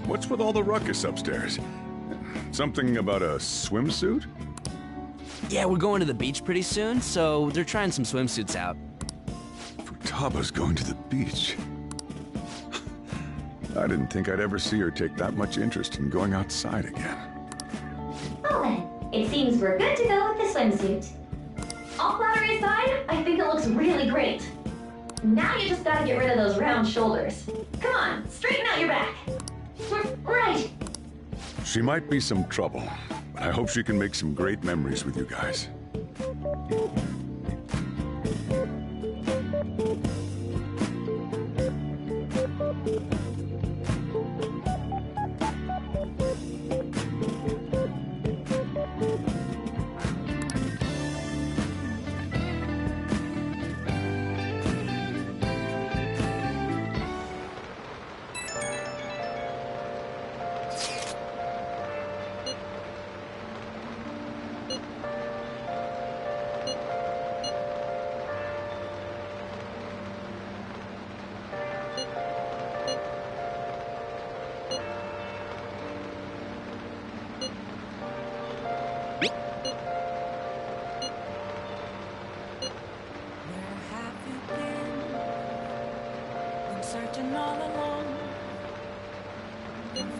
What's with all the ruckus upstairs? Something about a swimsuit? Yeah, we're going to the beach pretty soon, so they're trying some swimsuits out. Futaba's going to the beach. I didn't think I'd ever see her take that much interest in going outside again. Well then, it seems we're good to go with the swimsuit. All flattery aside, I think it looks really great. Now you just gotta get rid of those round shoulders. Come on, straighten out your back. Right. She might be some trouble, but I hope she can make some great memories with you guys.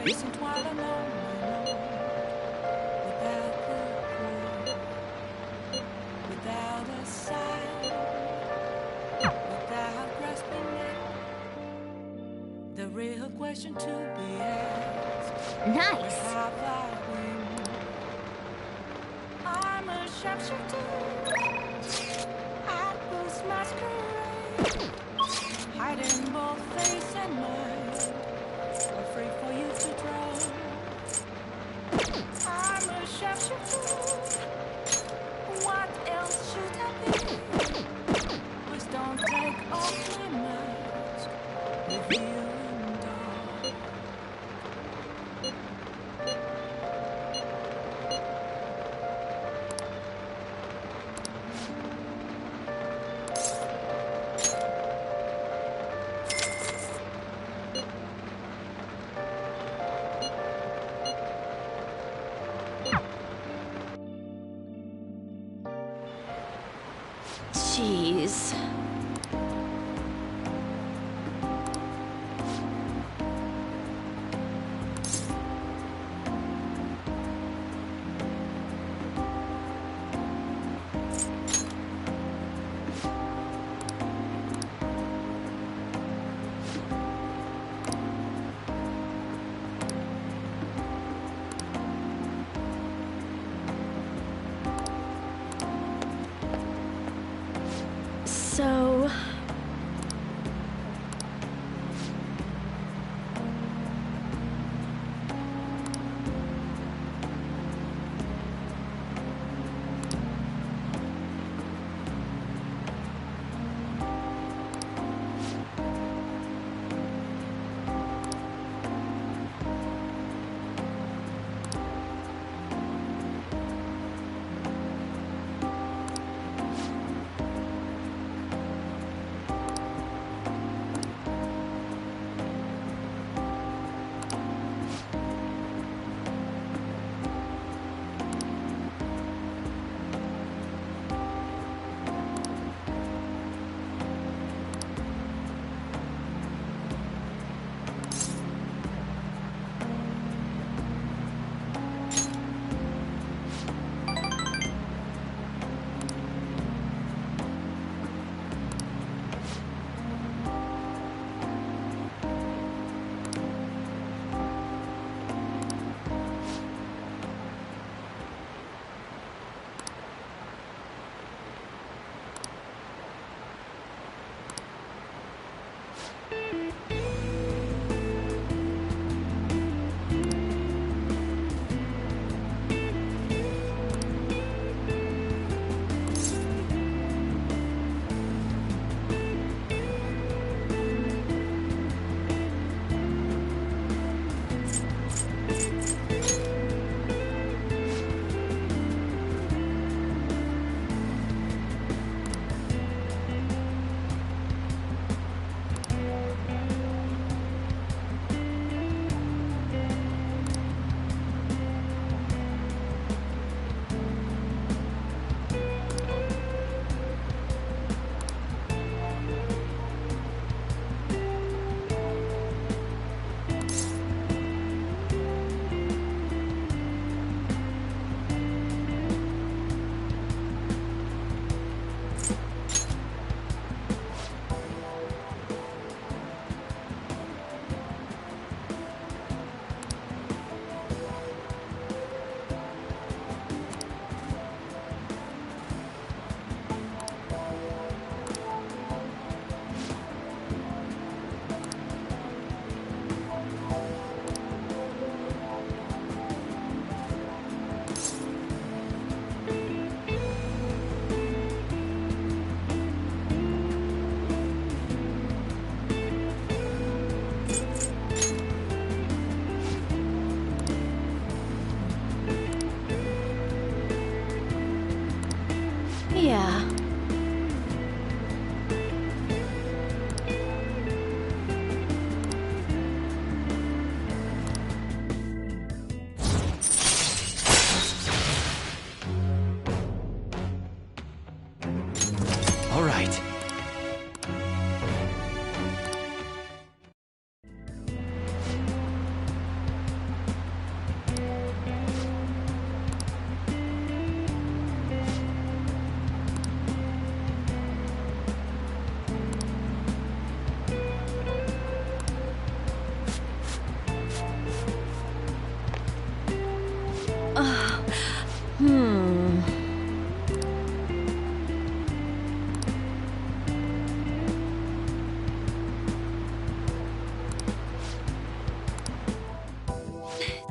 Innocent while alone, without the clue, without a sign, without grasping it. The real question to be asked. Nice. Have I been? I'm a sharpshooter. I was masquerade, hiding both face and mind, afraid for you to draw. I'm a sharpshooter. What else should I be? Please don't take off my mask, revealing dark. Jeez. So,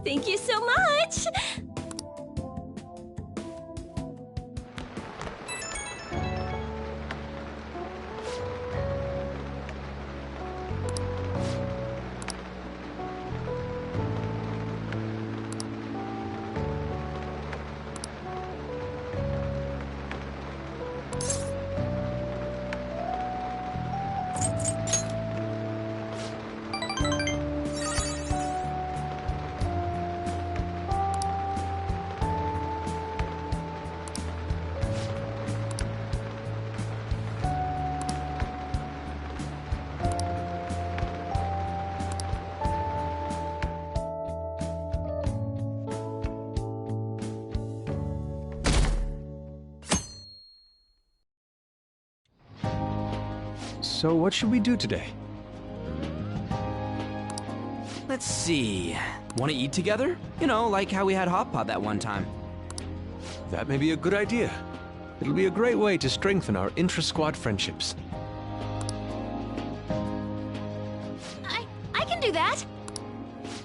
Thank you so much! So what should we do today? Let's see. Want to eat together? You know, like how we had hot pot that one time. That may be a good idea. It'll be a great way to strengthen our intra-squad friendships. I can do that!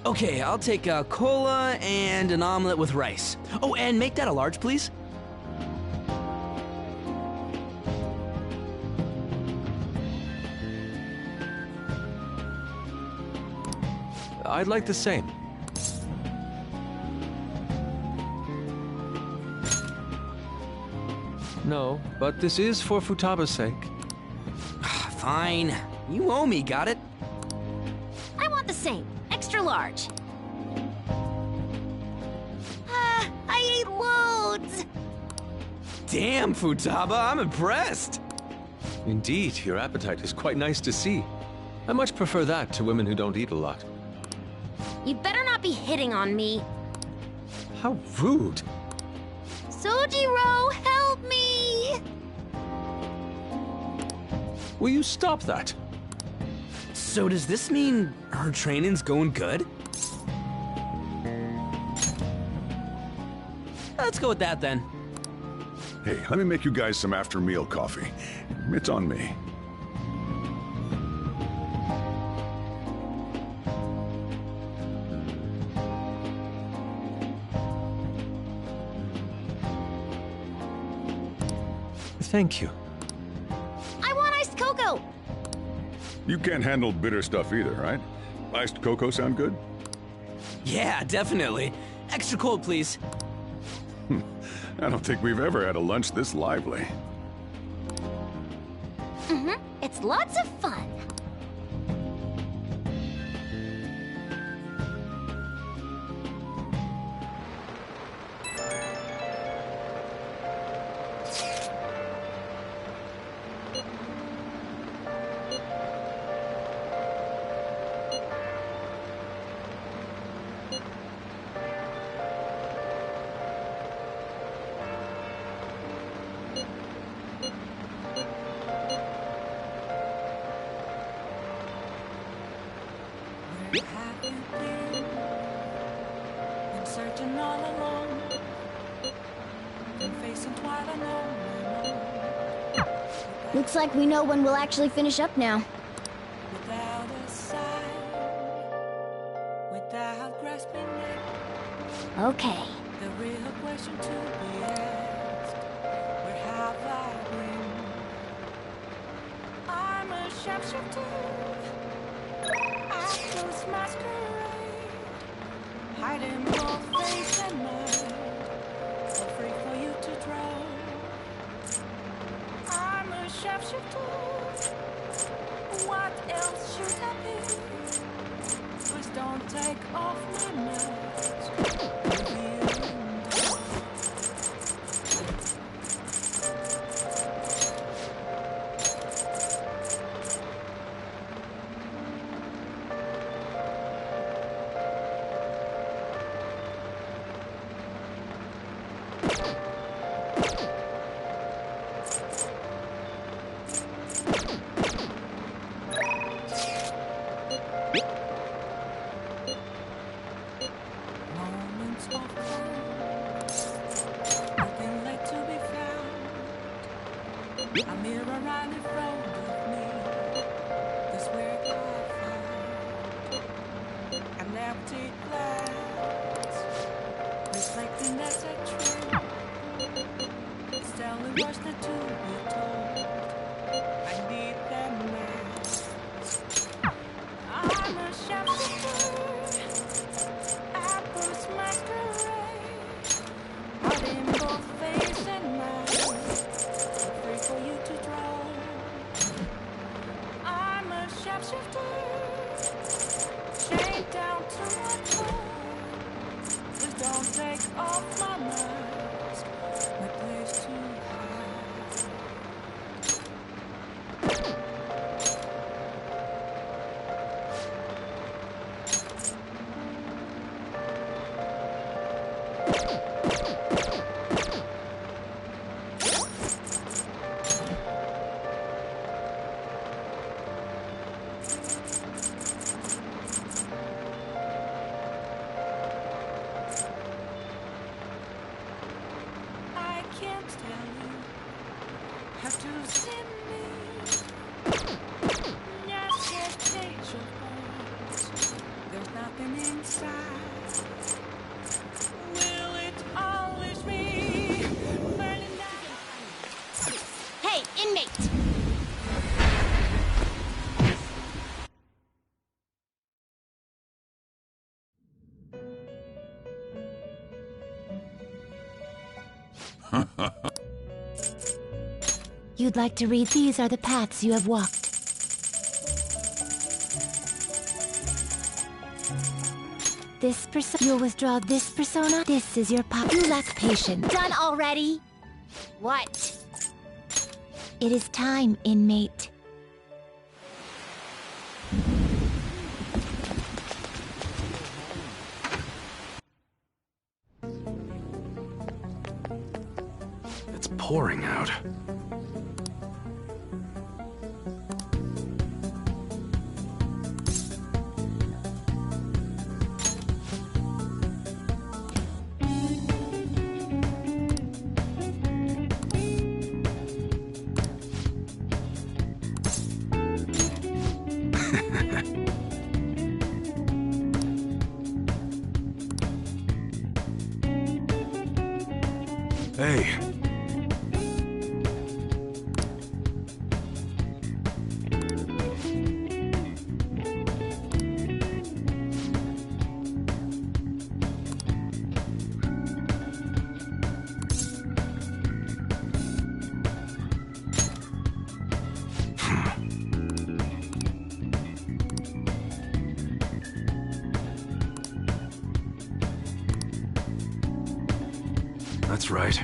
Okay, I'll take a cola and an omelet with rice. Oh, and make that a large, please. I'd like the same. No, but this is for Futaba's sake. Fine. You owe me, got it? I want the same. Extra large. I ate loads! Damn, Futaba, I'm impressed. Indeed, your appetite is quite nice to see. I much prefer that to women who don't eat a lot. You better not be hitting on me. How rude. Sojiro, help me! Will you stop that? So does this mean her training's going good? Let's go with that then. Hey, let me make you guys some after-meal coffee. It's on me. Thank you. I want iced cocoa! You can't handle bitter stuff either, right? Iced cocoa sound good? Yeah, definitely. Extra cold, please. I don't think we've ever had a lunch this lively. It's lots of fun. Where have you been? Been searching all alone. Been facing quite a unknown. Looks like we know when we'll actually finish up now. Without a sign, without grasping it. Okay. The real question to be asked: where have I been? I'm a sharpshooter. Close masquerade, hiding both face and mind, afraid for you to drown. I'm a sharpshooter. What else should I be? Please don't take off my mask. Moments of calm, nothing late to be found. A mirror right in front of me. This where I found an empty glass. and that's a true. Stanley rushed the to be told. I need that man. I'm a shopkeeper. Apples masquerade. But in both face and mind, free for you to draw. I'm a sharpshooter. Chained down to my core. Please don't take off my mask. My place to hide. I can't tell you how to see me. Just a page of words. There's nothing inside. Will it always be burning down? Hey, inmate! You'd like to read these are the paths you have walked. This persona. You'll withdraw this persona. This is your pop. You lack patience. Done already? What? It is time, inmate. It's pouring out. Hey. That's right.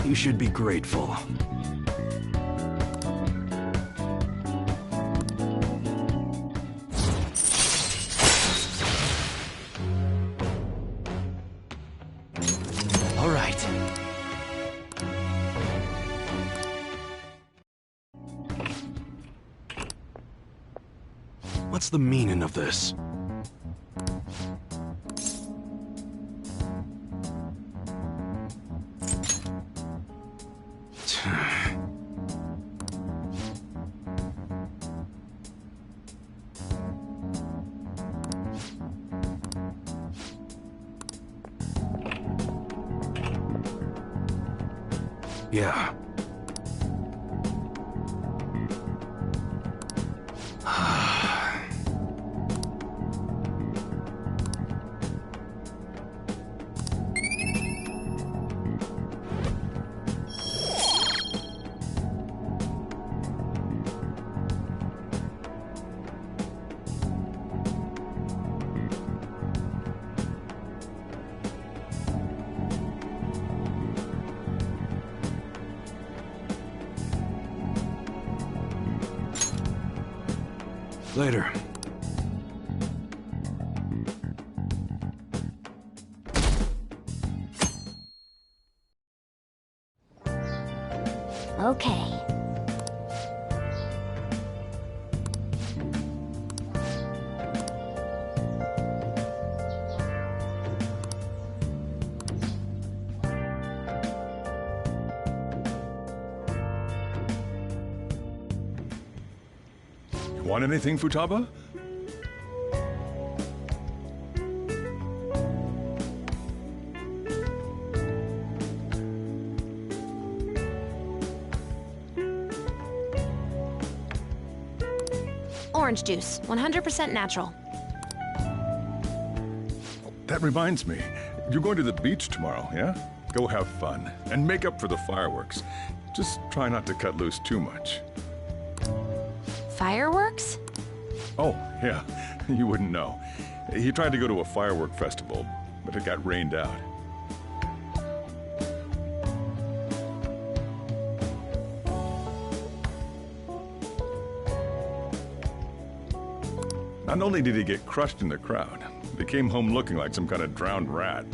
You should be grateful. All right. What's the meaning of this? Yeah. Later. Okay. You want anything, Futaba? Orange juice, 100% natural. That reminds me. You're going to the beach tomorrow, yeah? Go have fun. And make up for the fireworks. Just try not to cut loose too much. Fireworks? Oh, yeah. You wouldn't know. He tried to go to a firework festival, but it got rained out. Not only did he get crushed in the crowd, he came home looking like some kind of drowned rat.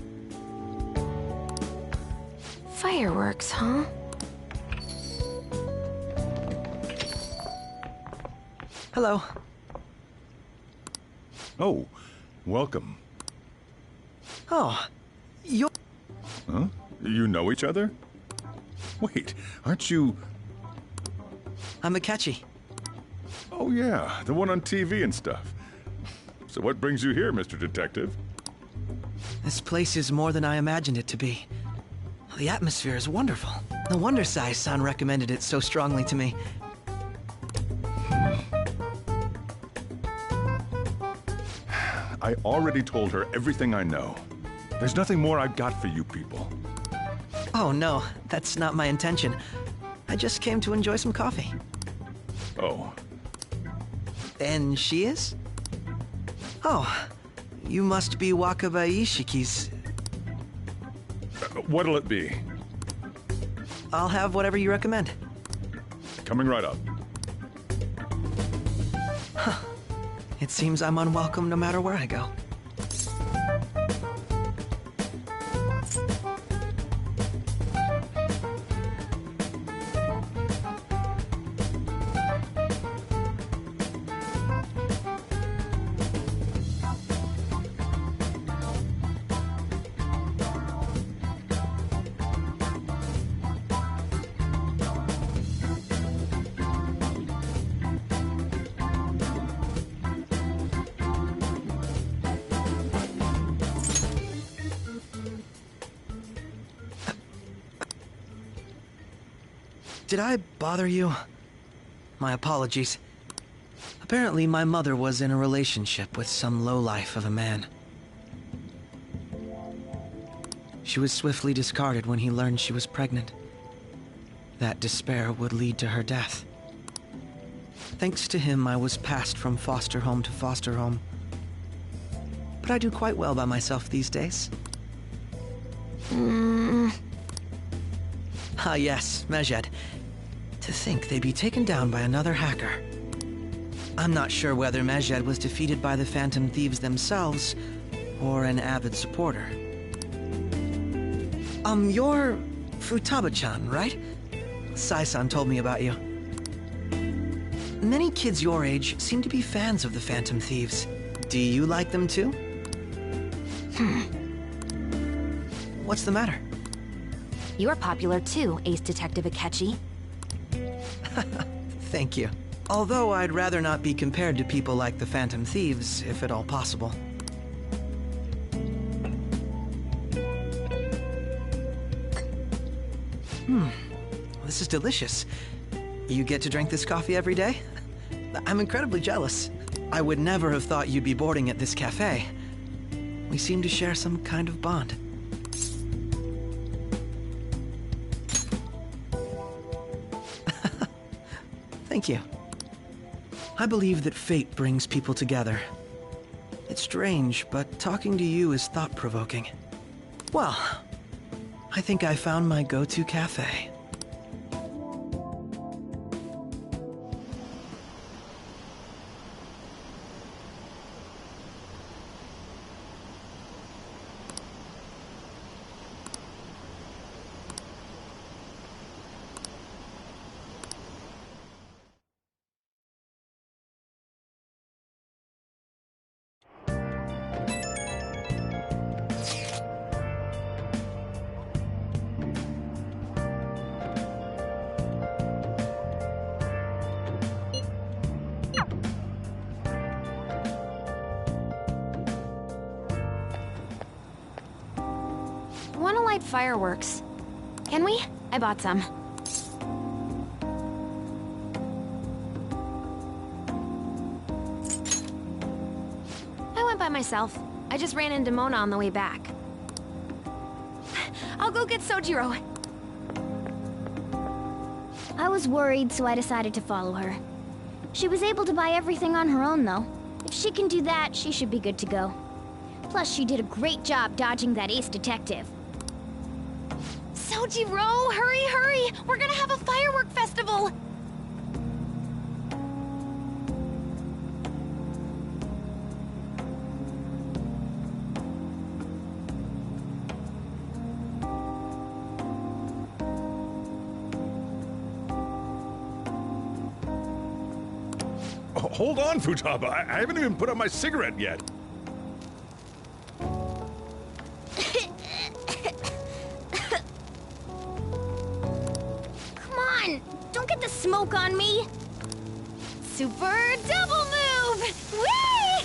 Fireworks, huh? Hello. Oh, welcome. Oh, you're... Huh? You know each other? Wait, aren't you... I'm Akechi. Oh yeah, the one on TV and stuff. So what brings you here, Mr. Detective? This place is more than I imagined it to be. The atmosphere is wonderful. No wonder Sai-san recommended it so strongly to me. I already told her everything I know. There's nothing more I've got for you people. Oh no, that's not my intention. I just came to enjoy some coffee. Oh. And she is? Oh, you must be Wakaba Ishiki's... What'll it be? I'll have whatever you recommend. Coming right up. Huh. It seems I'm unwelcome no matter where I go. Did I bother you? My apologies. Apparently, my mother was in a relationship with some lowlife of a man. She was swiftly discarded when he learned she was pregnant. That despair would lead to her death. Thanks to him, I was passed from foster home to foster home. But I do quite well by myself these days. Ah yes, Mejed. To think they'd be taken down by another hacker. I'm not sure whether Mejed was defeated by the Phantom Thieves themselves, or an avid supporter. You're Futaba-chan, right? Sai-san told me about you. Many kids your age seem to be fans of the Phantom Thieves. Do you like them too? What's the matter? You're popular too, Ace Detective Akechi. Thank you. Although I'd rather not be compared to people like the Phantom Thieves, if at all possible. This is delicious. You get to drink this coffee every day? I'm incredibly jealous. I would never have thought you'd be boarding at this cafe. We seem to share some kind of bond. Thank you. I believe that fate brings people together. It's strange, but talking to you is thought-provoking. Well, I think I found my go-to cafe. light fireworks. Can we? I bought some. I went by myself. I just ran into Mona on the way back. I'll go get Sojiro. I was worried, so I decided to follow her. She was able to buy everything on her own, though. If she can do that, she should be good to go. Plus, she did a great job dodging that ace detective. Sojiro, hurry, hurry! We're gonna have a firework festival! Hold on, Futaba. I haven't even put out my cigarette yet. Come on! Don't get the smoke on me! Super double move! Whee!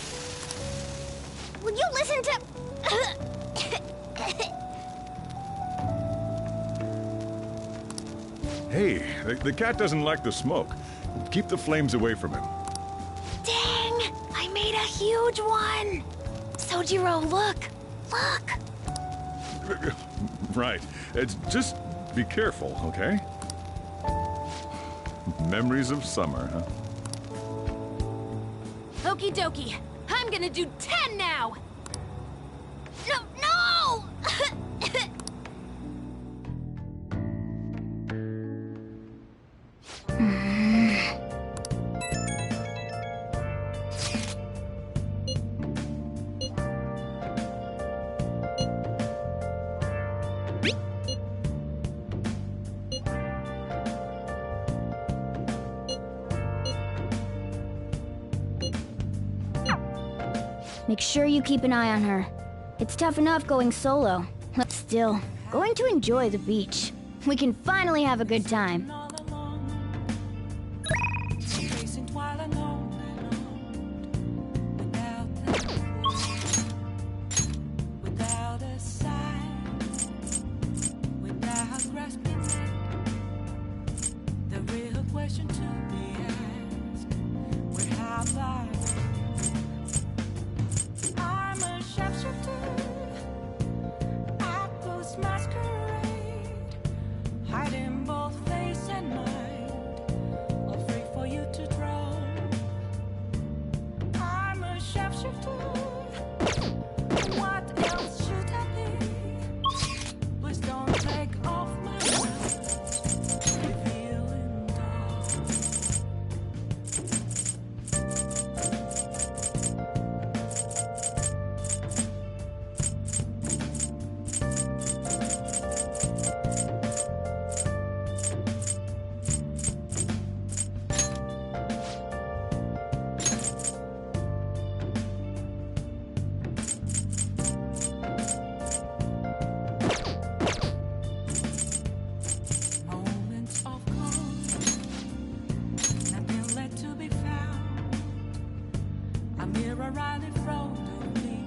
Will you listen to... Hey, the cat doesn't like the smoke. Keep the flames away from him. Dang! I made a huge one! Sojiro, look! Look! Right. Just be careful, okay? Memories of summer, huh? Okie dokie. I'm gonna do 10 now! No, no! Make sure you keep an eye on her. It's tough enough going solo. But still, going to enjoy the beach. We can finally have a good time. Facing twilight alone without a sign, without grasping it. The real question to be asked: where have I? I'm a sharpshooter at this masquerade, hiding both face and mind, all free for you to draw. I'm a sharpshooter. What else should I be? Please don't take off my mask, revealing dark. Moments of calm, nothing left to be found. A mirror right in front of me,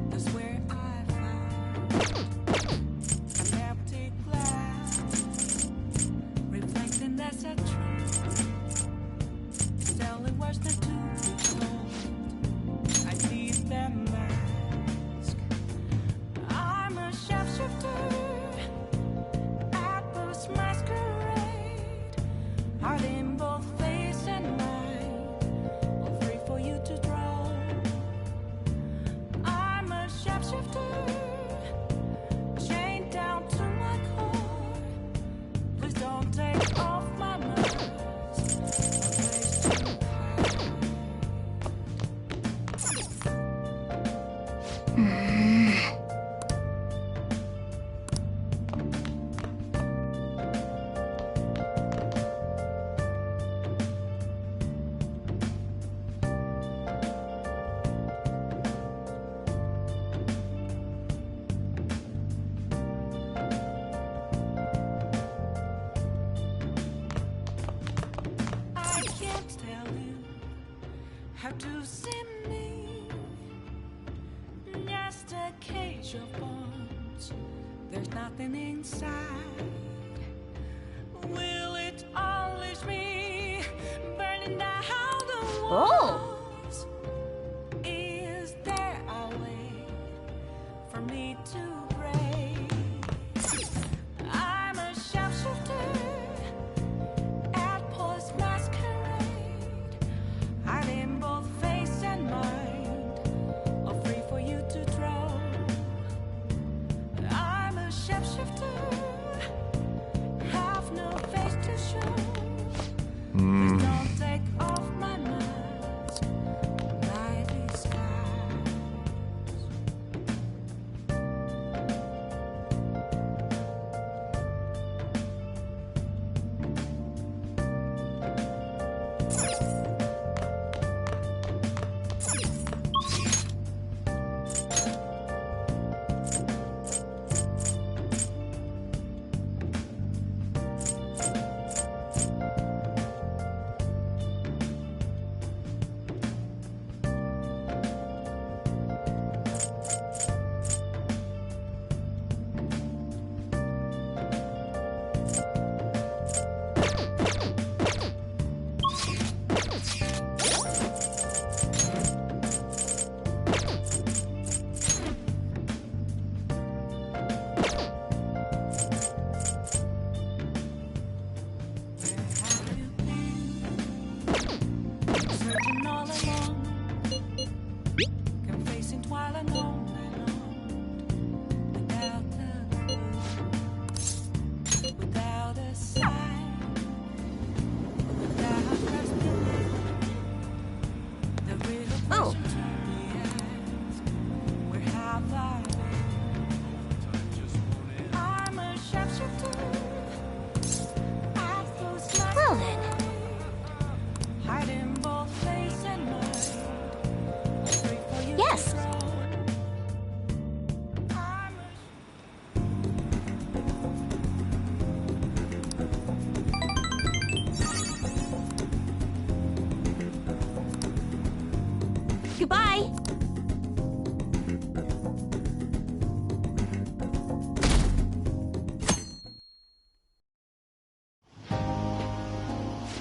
that's where I found an empty glass, reflecting as a truth, telling words not to be told. I need that mask. I'm a sharpshooter at this masquerade, hiding both face and mind, all free for you to draw. I'm a sharpshooter, chained down to my core. Please don't take off my mask. A place to I can't tell you how to see me. Just a cage of bones There's nothing inside. Will it unleash me, burning down the walls? Is there a way for me to break? I'm a sharpshooter at Post Masquerade, hiding both face and mind, all free for you to draw. I'm a shapeshifter, have no face to show. Don't take off my mask, my disguise. Searching all along, confessing while alone, without a clue, without a sign, without resting. The real question to be asked, where have I been? I'm a sharpshooter. Well then. Hiding both face and mind. Free for you Yes. to grow. Goodbye.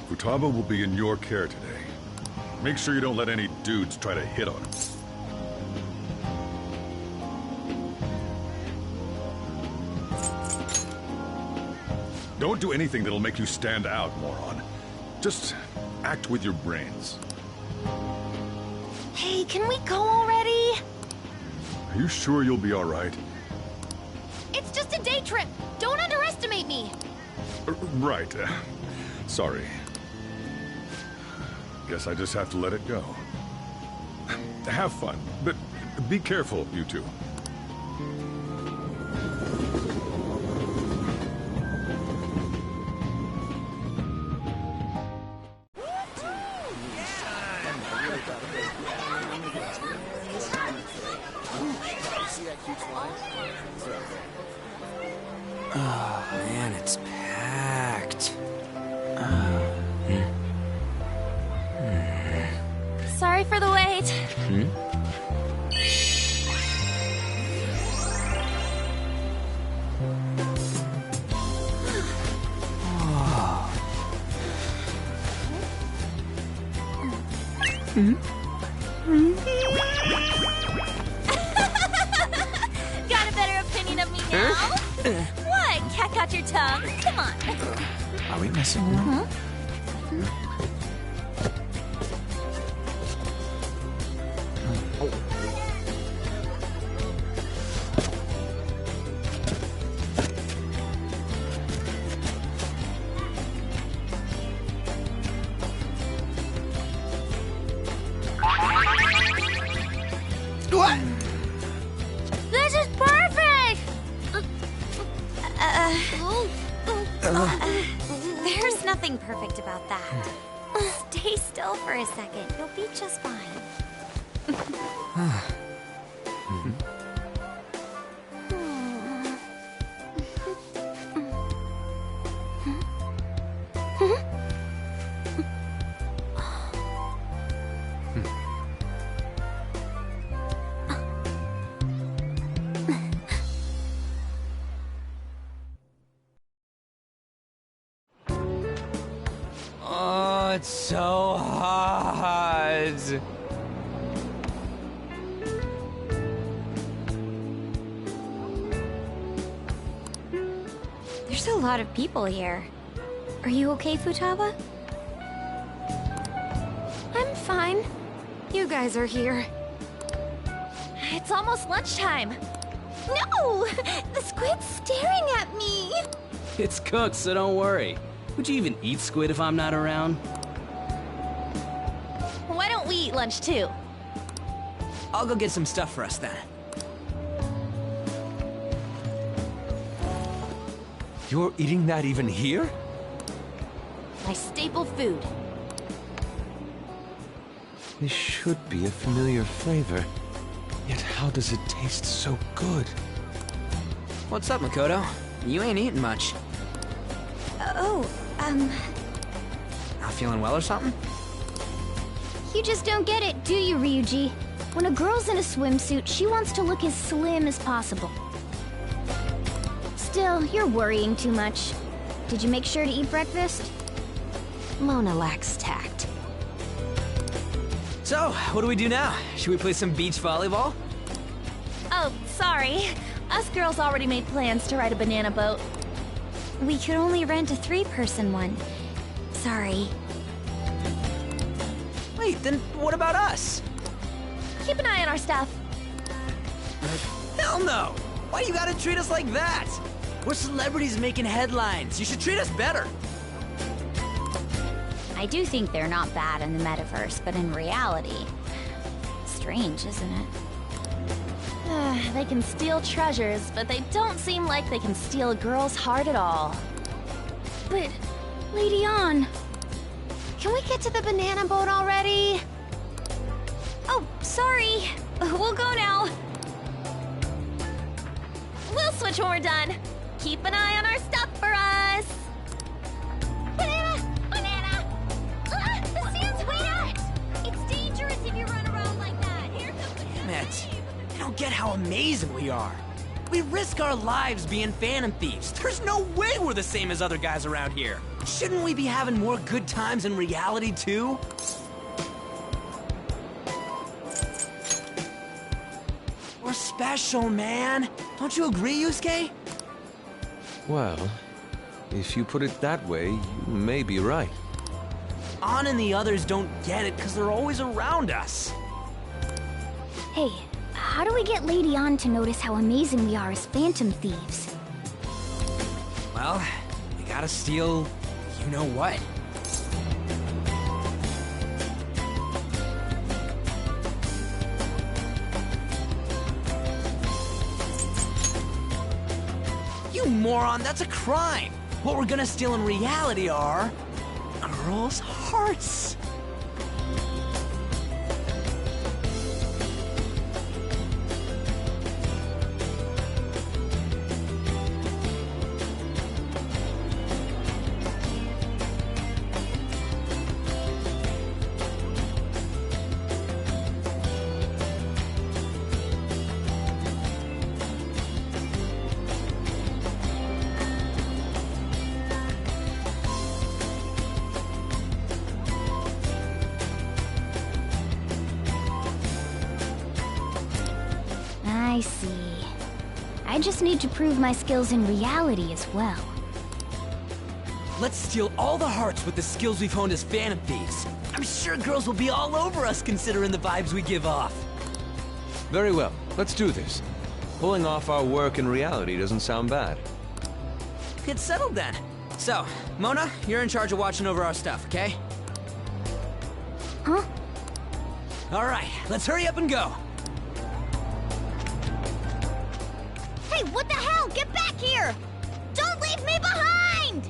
Futaba will be in your care today. Make sure you don't let any dudes try to hit on him. Don't do anything that'll make you stand out, moron. Just act with your brains. Hey, can we go already? Are you sure you'll be all right? It's just a day trip. Don't underestimate me. Right. Sorry. Guess I just have to let it go. Have fun, but be careful, you two. Oh, man, it's packed. Sorry for the wait. Got a better opinion of me now? What? Cat got your tongue? Come on. Are we messing around? What? This is perfect! There's nothing perfect about that. Stay still for a second. You'll be just fine. Oh, it's so hot. There's a lot of people here. Are you okay, Futaba? I'm fine. You guys are here. It's almost lunchtime. No! The squid's staring at me! It's cooked, so don't worry. Would you even eat squid if I'm not around? Why don't we eat lunch too? I'll go get some stuff for us then. You're eating that even here? My staple food. This should be a familiar flavor. Yet how does it taste so good? What's up, Makoto? You ain't eating much. Not feeling well or something? You just don't get it, do you, Ryuji? When a girl's in a swimsuit, she wants to look as slim as possible. Still, you're worrying too much. Did you make sure to eat breakfast? Mona lacks tact. So, what do we do now? Should we play some beach volleyball? Oh, sorry. Us girls already made plans to ride a banana boat. We could only rent a 3-person one. Sorry. Wait, then what about us? Keep an eye on our stuff. Hell no! Why you gotta treat us like that? We're celebrities making headlines. You should treat us better. I do think they're not bad in the metaverse, but in reality... Strange, isn't it? They can steal treasures, but they don't seem like they can steal a girl's heart at all. But, Lady Ann... Can we get to the banana boat already? Oh, sorry. We'll go now. We'll switch when we're done. Keep an eye on our stuff for us. Banana! Banana! Ah, the sand's wet! It's dangerous if you run around like that. Here comes the Damn it. I don't get how amazing we are. We risk our lives being phantom thieves. There's no way we're the same as other guys around here. Shouldn't we be having more good times in reality, too? We're special, man. Don't you agree, Yusuke? Well, if you put it that way, you may be right. An and the others don't get it because they're always around us. Hey, how do we get Lady Ann to notice how amazing we are as phantom thieves? Well, you gotta steal you know what. You moron, that's a crime! What we're gonna steal in reality are... girls' hearts! I see. I just need to prove my skills in reality as well. Let's steal all the hearts with the skills we've honed as phantom thieves. I'm sure girls will be all over us considering the vibes we give off. Very well, let's do this. Pulling off our work in reality doesn't sound bad. Get settled then. So, Mona, you're in charge of watching over our stuff, okay? Huh? Alright, let's hurry up and go. Hey, what the hell? Get back here! Don't leave me behind!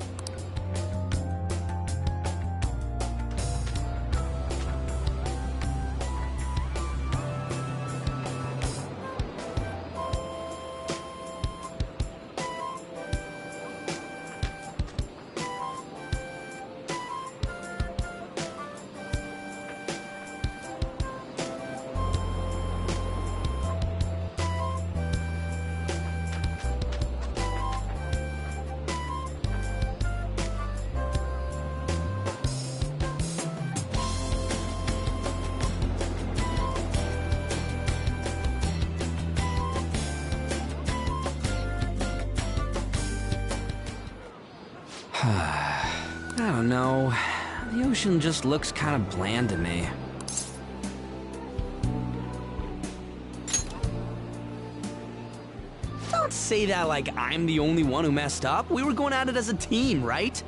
don't know. The ocean just looks kind of bland to me. Don't say that like I'm the only one who messed up. We were going at it as a team, right?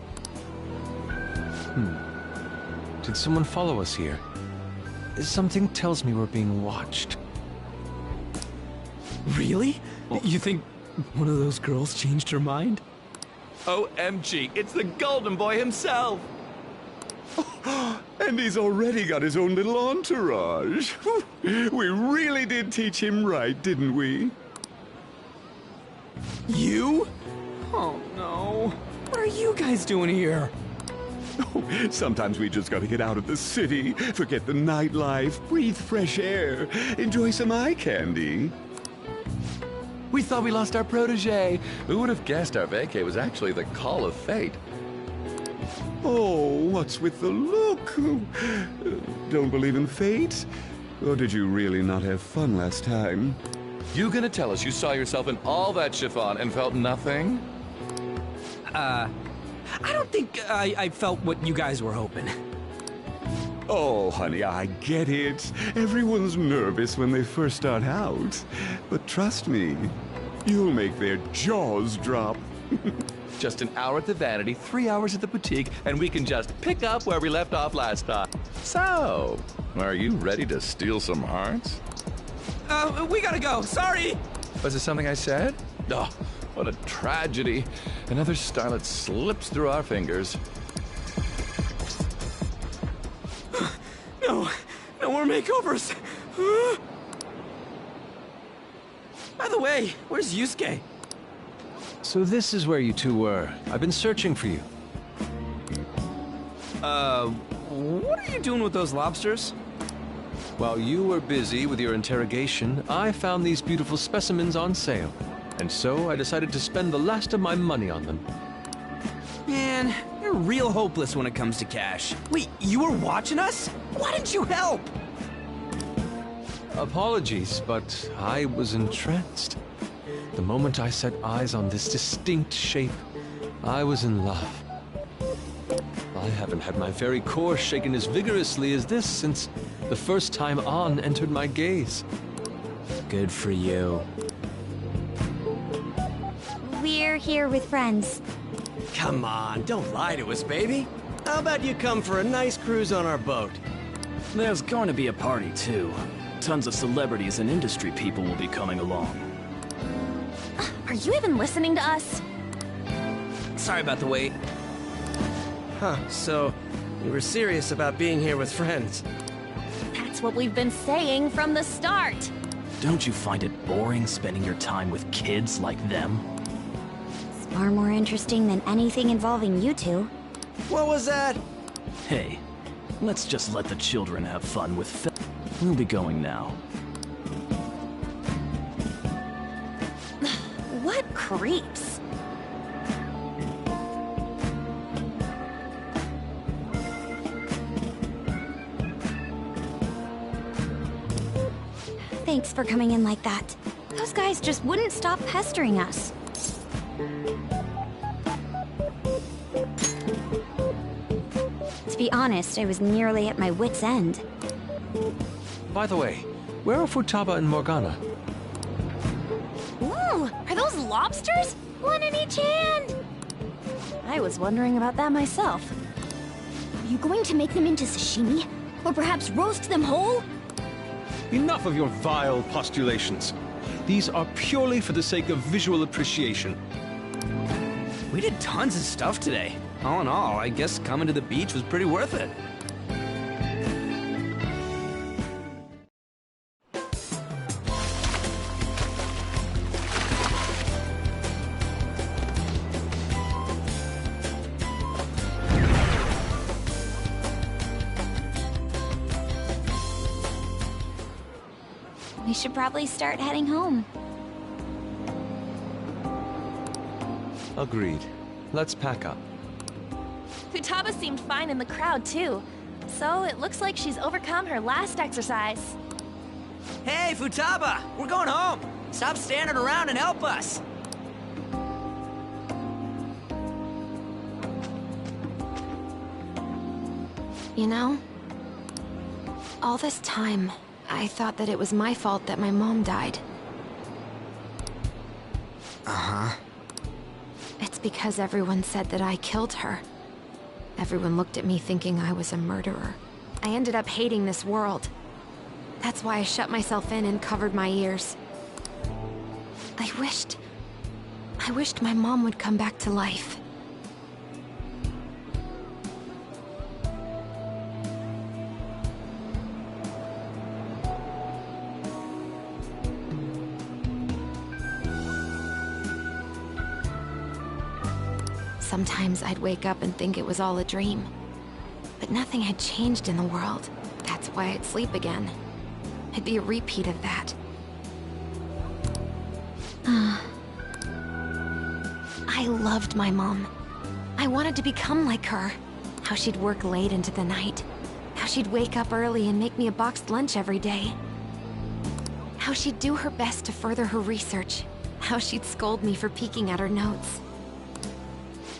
Did someone follow us here? Something tells me we're being watched. Really? You think one of those girls changed her mind? OMG, it's the Golden Boy himself! And he's already got his own little entourage. We really did teach him right, didn't we? You? Oh no. What are you guys doing here? Sometimes we just gotta get out of the city, forget the nightlife, breathe fresh air, enjoy some eye candy. We thought we lost our protege. Who would have guessed our vacay was actually the call of fate? Oh, what's with the look? Don't believe in fate? Or did you really not have fun last time? You gonna tell us you saw yourself in all that chiffon and felt nothing? I don't think I felt what you guys were hoping. Oh, honey, I get it. Everyone's nervous when they first start out. But trust me, you'll make their jaws drop. Just an hour at the Vanity, 3 hours at the boutique, and we can just pick up where we left off last time. So, are you ready to steal some hearts? We gotta go. Sorry. Was it something I said? Oh, what a tragedy. Another starlet slips through our fingers. No more makeovers. By the way, where's Yusuke? So this is where you two were. I've been searching for you. What are you doing with those lobsters? While you were busy with your interrogation, I found these beautiful specimens on sale. And so I decided to spend the last of my money on them. Man, you're real hopeless when it comes to cash. Wait, you were watching us? Why didn't you help? Apologies, but I was entranced. The moment I set eyes on this distinct shape, I was in love. I haven't had my very core shaken as vigorously as this since the first time On entered my gaze. Good for you. We're here with friends. Come on, don't lie to us, baby. How about you come for a nice cruise on our boat? There's going to be a party, too. Tons of celebrities and industry people will be coming along. Are you even listening to us? Sorry about the wait. Huh, so you were serious about being here with friends. That's what we've been saying from the start. Don't you find it boring spending your time with kids like them? It's far more interesting than anything involving you two. What was that? Hey, let's just let the children have fun with We'll be going now. What creeps? Thanks for coming in like that. Those guys just wouldn't stop pestering us. To be honest, I was nearly at my wit's end. By the way, where are Futaba and Morgana? Ooh, are those lobsters? One in each hand! I was wondering about that myself. Are you going to make them into sashimi? Or perhaps roast them whole? Enough of your vile postulations. These are purely for the sake of visual appreciation. We did tons of stuff today. All in all, I guess coming to the beach was pretty worth it. We should probably start heading home. Agreed. Let's pack up. Futaba seemed fine in the crowd, too. So it looks like she's overcome her last exercise. Hey, Futaba! We're going home! Stop standing around and help us! You know, all this time, I thought that it was my fault that my mom died. Uh-huh. It's because everyone said that I killed her. Everyone looked at me thinking I was a murderer. I ended up hating this world. That's why I shut myself in and covered my ears. I wished my mom would come back to life. Sometimes I'd wake up and think it was all a dream. But nothing had changed in the world. That's why I'd sleep again. It'd be a repeat of that. I loved my mom. I wanted to become like her. How she'd work late into the night. How she'd wake up early and make me a boxed lunch every day. How she'd do her best to further her research. How she'd scold me for peeking at her notes.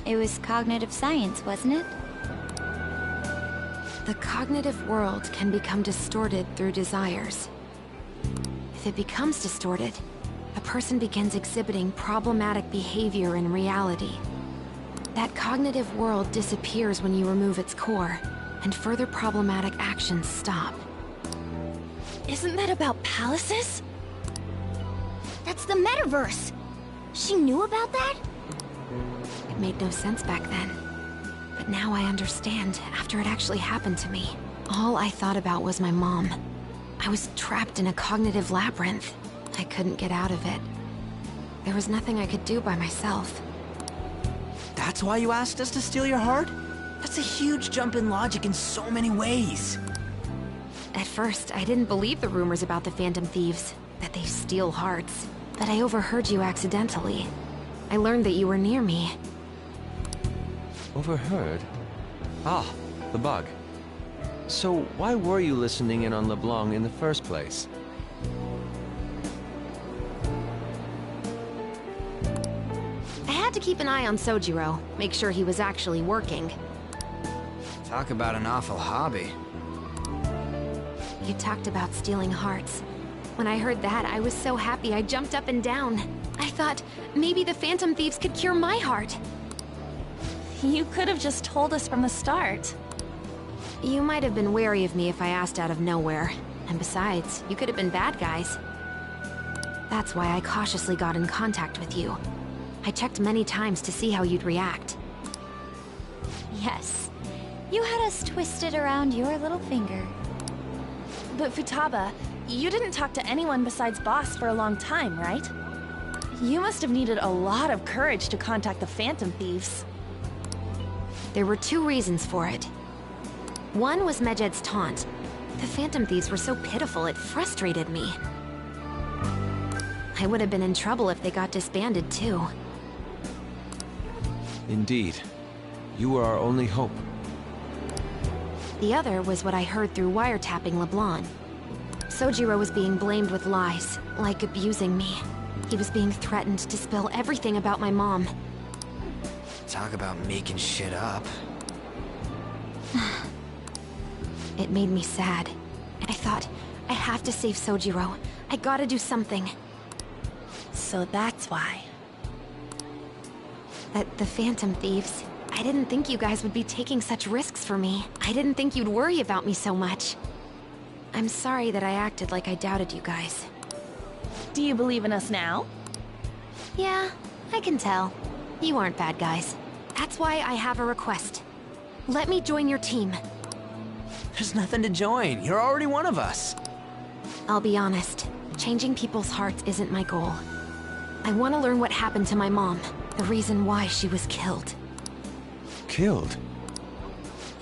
It was cognitive science, wasn't it? The cognitive world can become distorted through desires. If it becomes distorted, a person begins exhibiting problematic behavior in reality. That cognitive world disappears when you remove its core, and further problematic actions stop. Isn't that about palaces? That's the metaverse! She knew about that? It made no sense back then. But now I understand, after it actually happened to me. All I thought about was my mom. I was trapped in a cognitive labyrinth. I couldn't get out of it. There was nothing I could do by myself. That's why you asked us to steal your heart? That's a huge jump in logic in so many ways. At first, I didn't believe the rumors about the Phantom Thieves, that they steal hearts. But I overheard you accidentally. I learned that you were near me. Overheard? Ah, the bug. So why were you listening in on LeBlanc in the first place? I had to keep an eye on Sojiro, make sure he was actually working. Talk about an awful hobby. You talked about stealing hearts. When I heard that, I was so happy I jumped up and down. I thought, maybe the Phantom Thieves could cure my heart. You could have just told us from the start. You might have been wary of me if I asked out of nowhere. And besides, you could have been bad guys. That's why I cautiously got in contact with you. I checked many times to see how you'd react. Yes. You had us twisted around your little finger. But Futaba, you didn't talk to anyone besides Boss for a long time, right? You must have needed a lot of courage to contact the Phantom Thieves. There were two reasons for it. One was Medjed's taunt. The Phantom Thieves were so pitiful it frustrated me. I would have been in trouble if they got disbanded too. Indeed. You were our only hope. The other was what I heard through wiretapping LeBlanc. Sojiro was being blamed with lies, like abusing me. He was being threatened to spill everything about my mom. Talk about making shit up. It made me sad. I thought, I have to save Sojiro. I gotta do something. So that's why. The Phantom Thieves. I didn't think you guys would be taking such risks for me. I didn't think you'd worry about me so much. I'm sorry that I acted like I doubted you guys. Do you believe in us now? Yeah, I can tell. You aren't bad guys. That's why I have a request. Let me join your team. There's nothing to join. You're already one of us. I'll be honest. Changing people's hearts isn't my goal. I want to learn what happened to my mom. The reason why she was killed. Killed?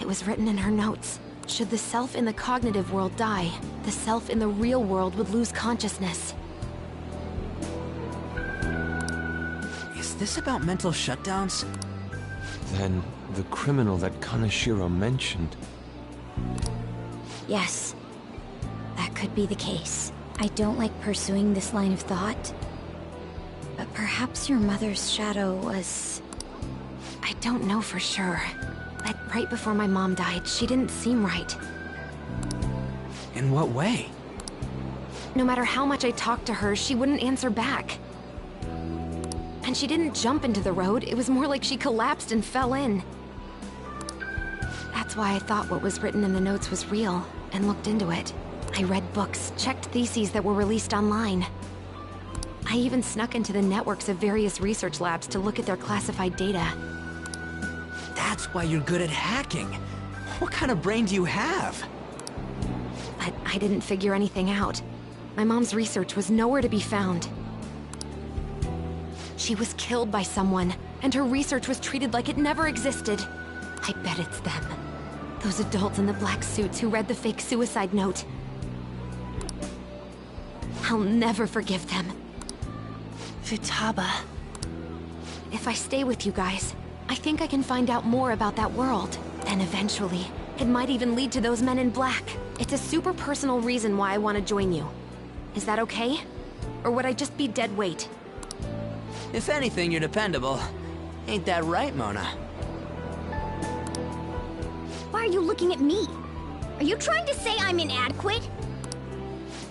It was written in her notes. Should the self in the cognitive world die, the self in the real world would lose consciousness. Is this about mental shutdowns? Then the criminal that Kaneshiro mentioned. Yes. That could be the case. I don't like pursuing this line of thought. But perhaps your mother's shadow was... I don't know for sure. But Right before my mom died, she didn't seem right. In what way? No matter how much I talked to her, she wouldn't answer back. And she didn't jump into the road, it was more like she collapsed and fell in. That's why I thought what was written in the notes was real, and looked into it. I read books, checked theses that were released online. I even snuck into the networks of various research labs to look at their classified data. That's why you're good at hacking. What kind of brain do you have? But I didn't figure anything out. My mom's research was nowhere to be found. She was killed by someone, and her research was treated like it never existed. I bet it's them. Those adults in the black suits who read the fake suicide note. I'll never forgive them. Futaba. If I stay with you guys, I think I can find out more about that world. And eventually, it might even lead to those men in black. It's a super personal reason why I want to join you. Is that okay? Or would I just be dead weight? If anything, you're dependable. Ain't that right, Mona? Why are you looking at me? Are you trying to say I'm inadequate?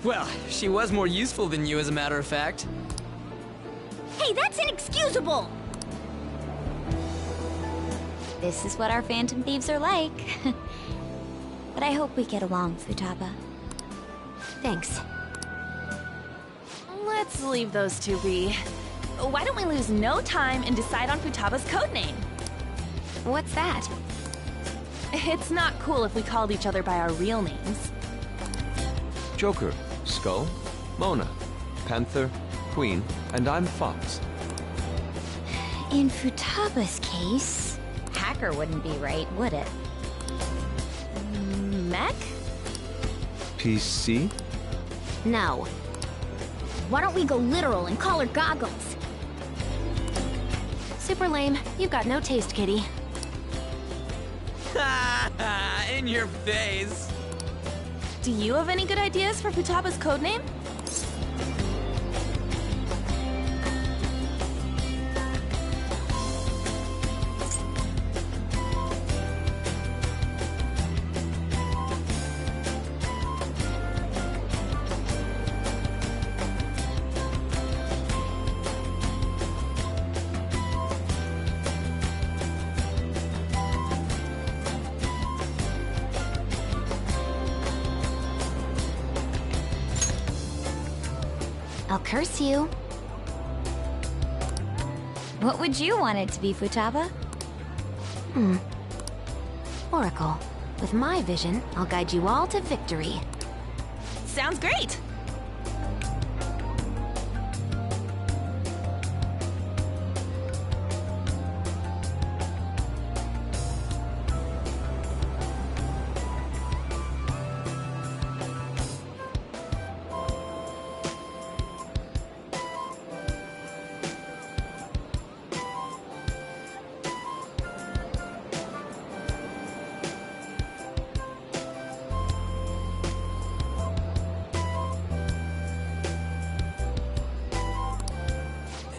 Well, she was more useful than you, as a matter of fact. Hey, that's inexcusable! This is what our Phantom Thieves are like. But I hope we get along, Futaba. Thanks. Let's leave those two be. Why don't we lose no time and decide on Futaba's codename? What's that? It's not cool if we called each other by our real names. Joker, Skull, Mona, Panther, Queen, and I'm Fox. In Futaba's case, hacker wouldn't be right, would it? Mech? PC? No. Why don't we go literal and call her Goggles? Super lame. You've got no taste, kitty. In your face. Do you have any good ideas for Futaba's codename? I'll curse you. What would you want it to be, Futaba? Oracle. With my vision, I'll guide you all to victory. Sounds great!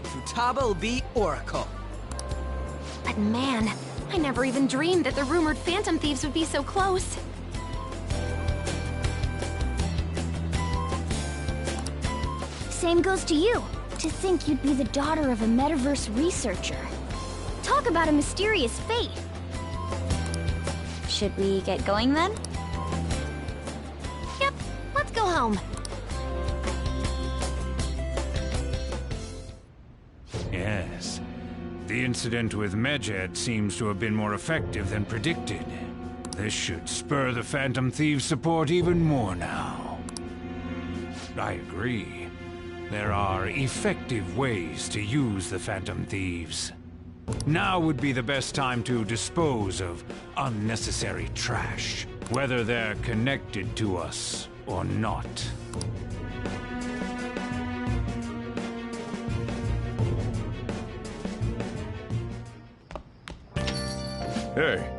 Futaba will be Oracle. But man, I never even dreamed that the rumored Phantom Thieves would be so close. Same goes to you. To think you'd be the daughter of a metaverse researcher. Talk about a mysterious fate. Should we get going then? Yep, let's go home. Yes. The incident with Medjed seems to have been more effective than predicted. This should spur the Phantom Thieves' support even more now. I agree. There are effective ways to use the Phantom Thieves. Now would be the best time to dispose of unnecessary trash, whether they're connected to us or not. Hey.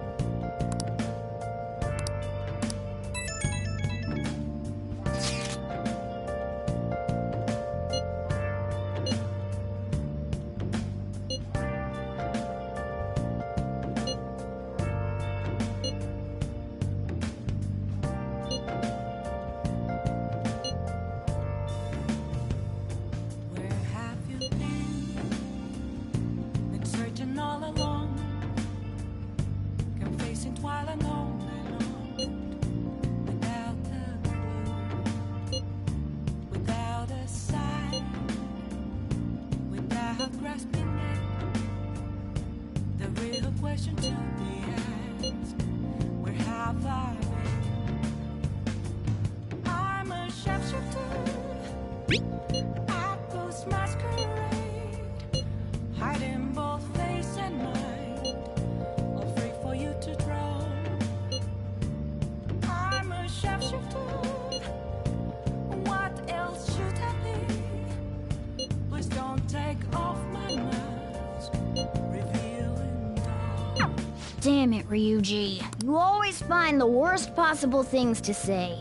Damn it, Ryuji. You always find the worst possible things to say.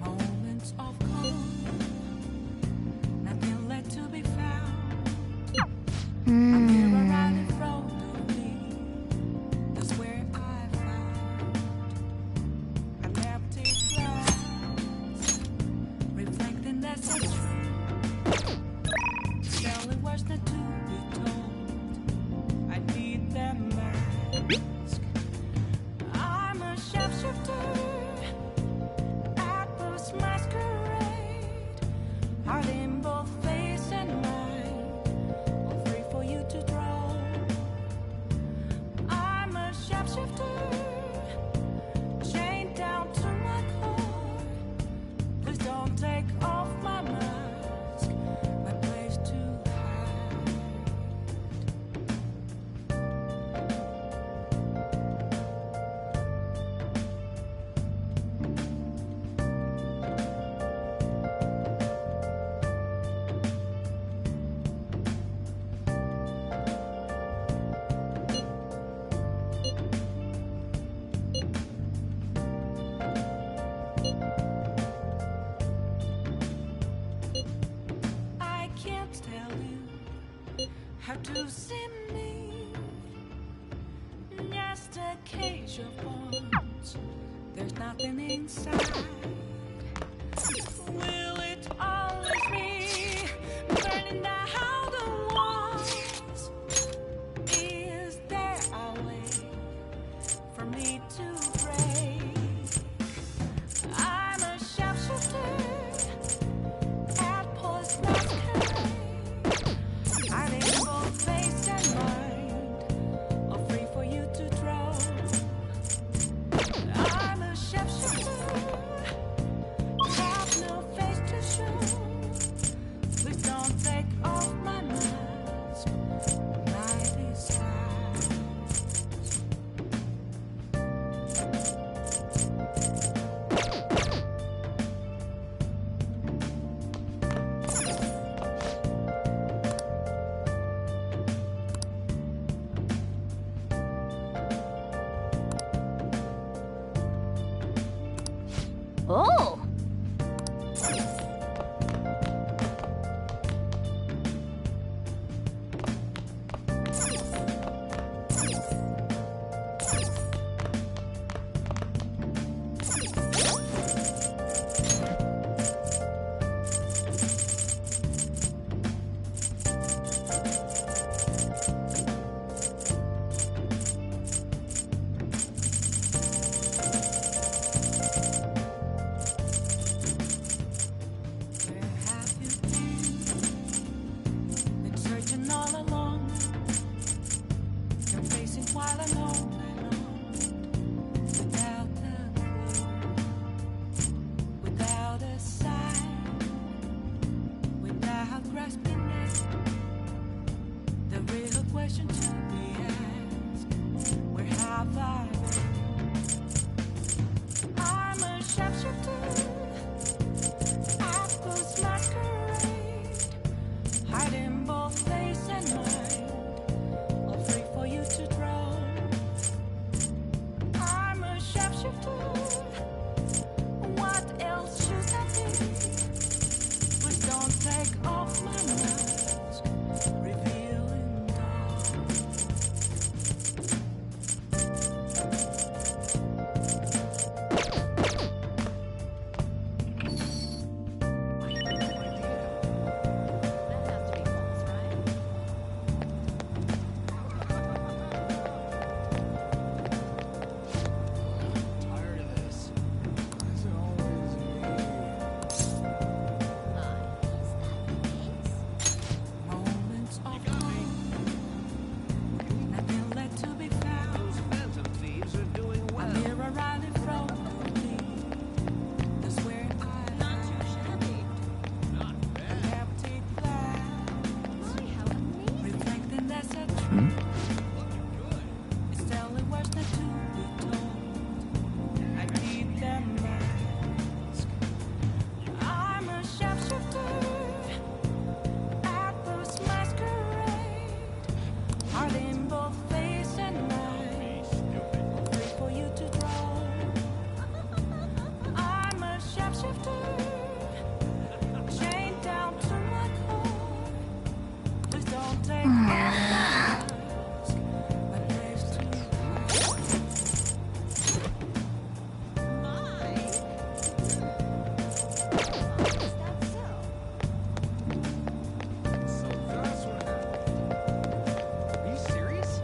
Moments of calm, nothing left to be found. I'm here right in front of me. That's where I found an empty glass, reflecting that's so true. Telling words not to be told. I need that mask. I'm a shapeshifter. Masquerade, heart in both face and mind, all free for you to draw. I'm a shapeshifter, chained down to my core. Please don't take off my mask, my place to hide. I can't tell you how to see me. Just a cage of bones. There's nothing inside. Will it always be burning down the walls? Is there a way for me to break? I'm a shapeshifter. I need both face and mind, all free for you to draw. I'm a shapeshifter, have no face to show. Please don't take off my mask, my disguise. Oh! It's only worse not to be told. I need that mask. I'm a sharpshooter at this masquerade. Heart in both face and eyes, free for you to draw. I'm a sharpshooter, chained down to my core. Please don't take my mask. My life's too Are you serious?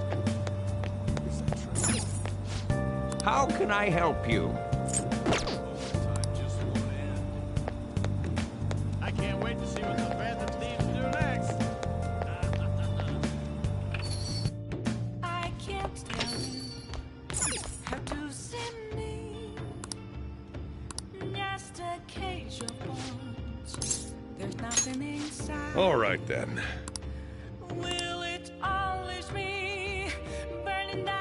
How can I help you? I can't wait to see what the Phantom Thieves do next. I can't tell you how to send me. Just a cage of bones. There's nothing inside. All right, then. Will it unleash me? Burning down.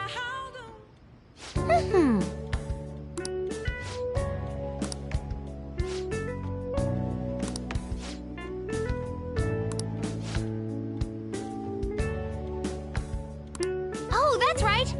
Oh, that's right.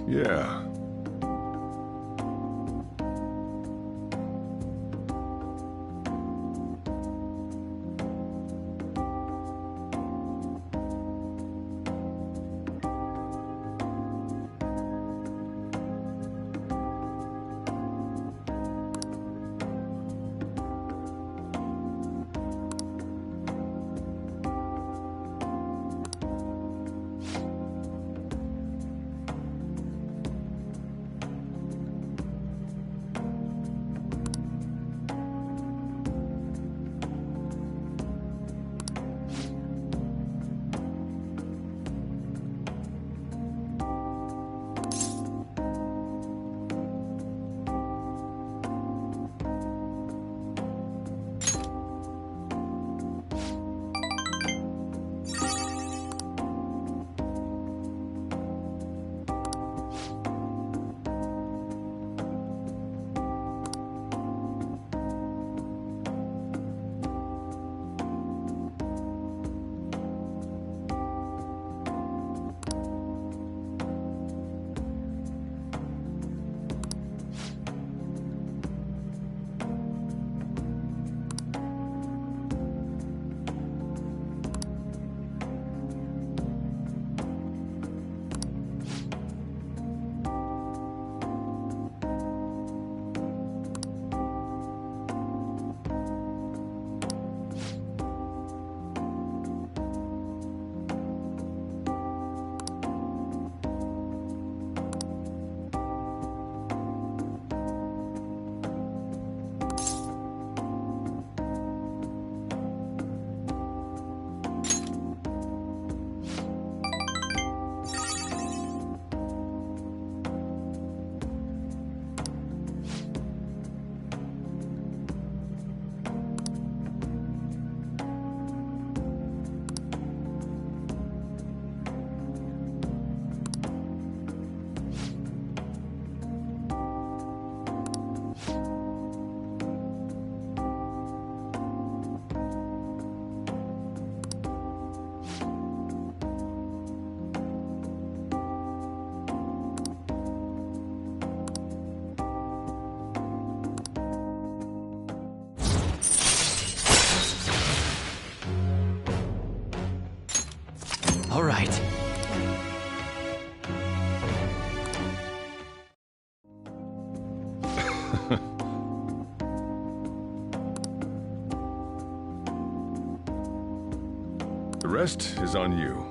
Yeah. All right. The rest is on you.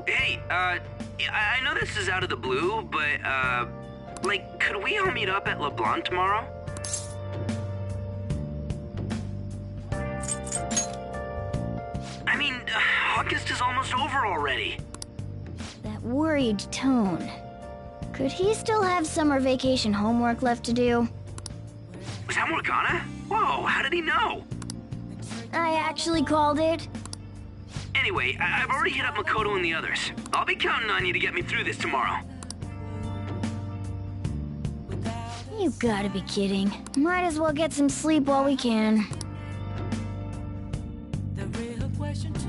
Hey, I know this is out of the blue, but, like, could we all meet up at LeBlanc tomorrow? I mean, August is almost over already. That worried tone. Could he still have summer vacation homework left to do? Was that Morgana? Whoa, how did he know? I actually called it. Anyway, I've already hit up Makoto and the others. I'll be counting on you to get me through this tomorrow. You gotta be kidding. Might as well get some sleep while we can. The real question to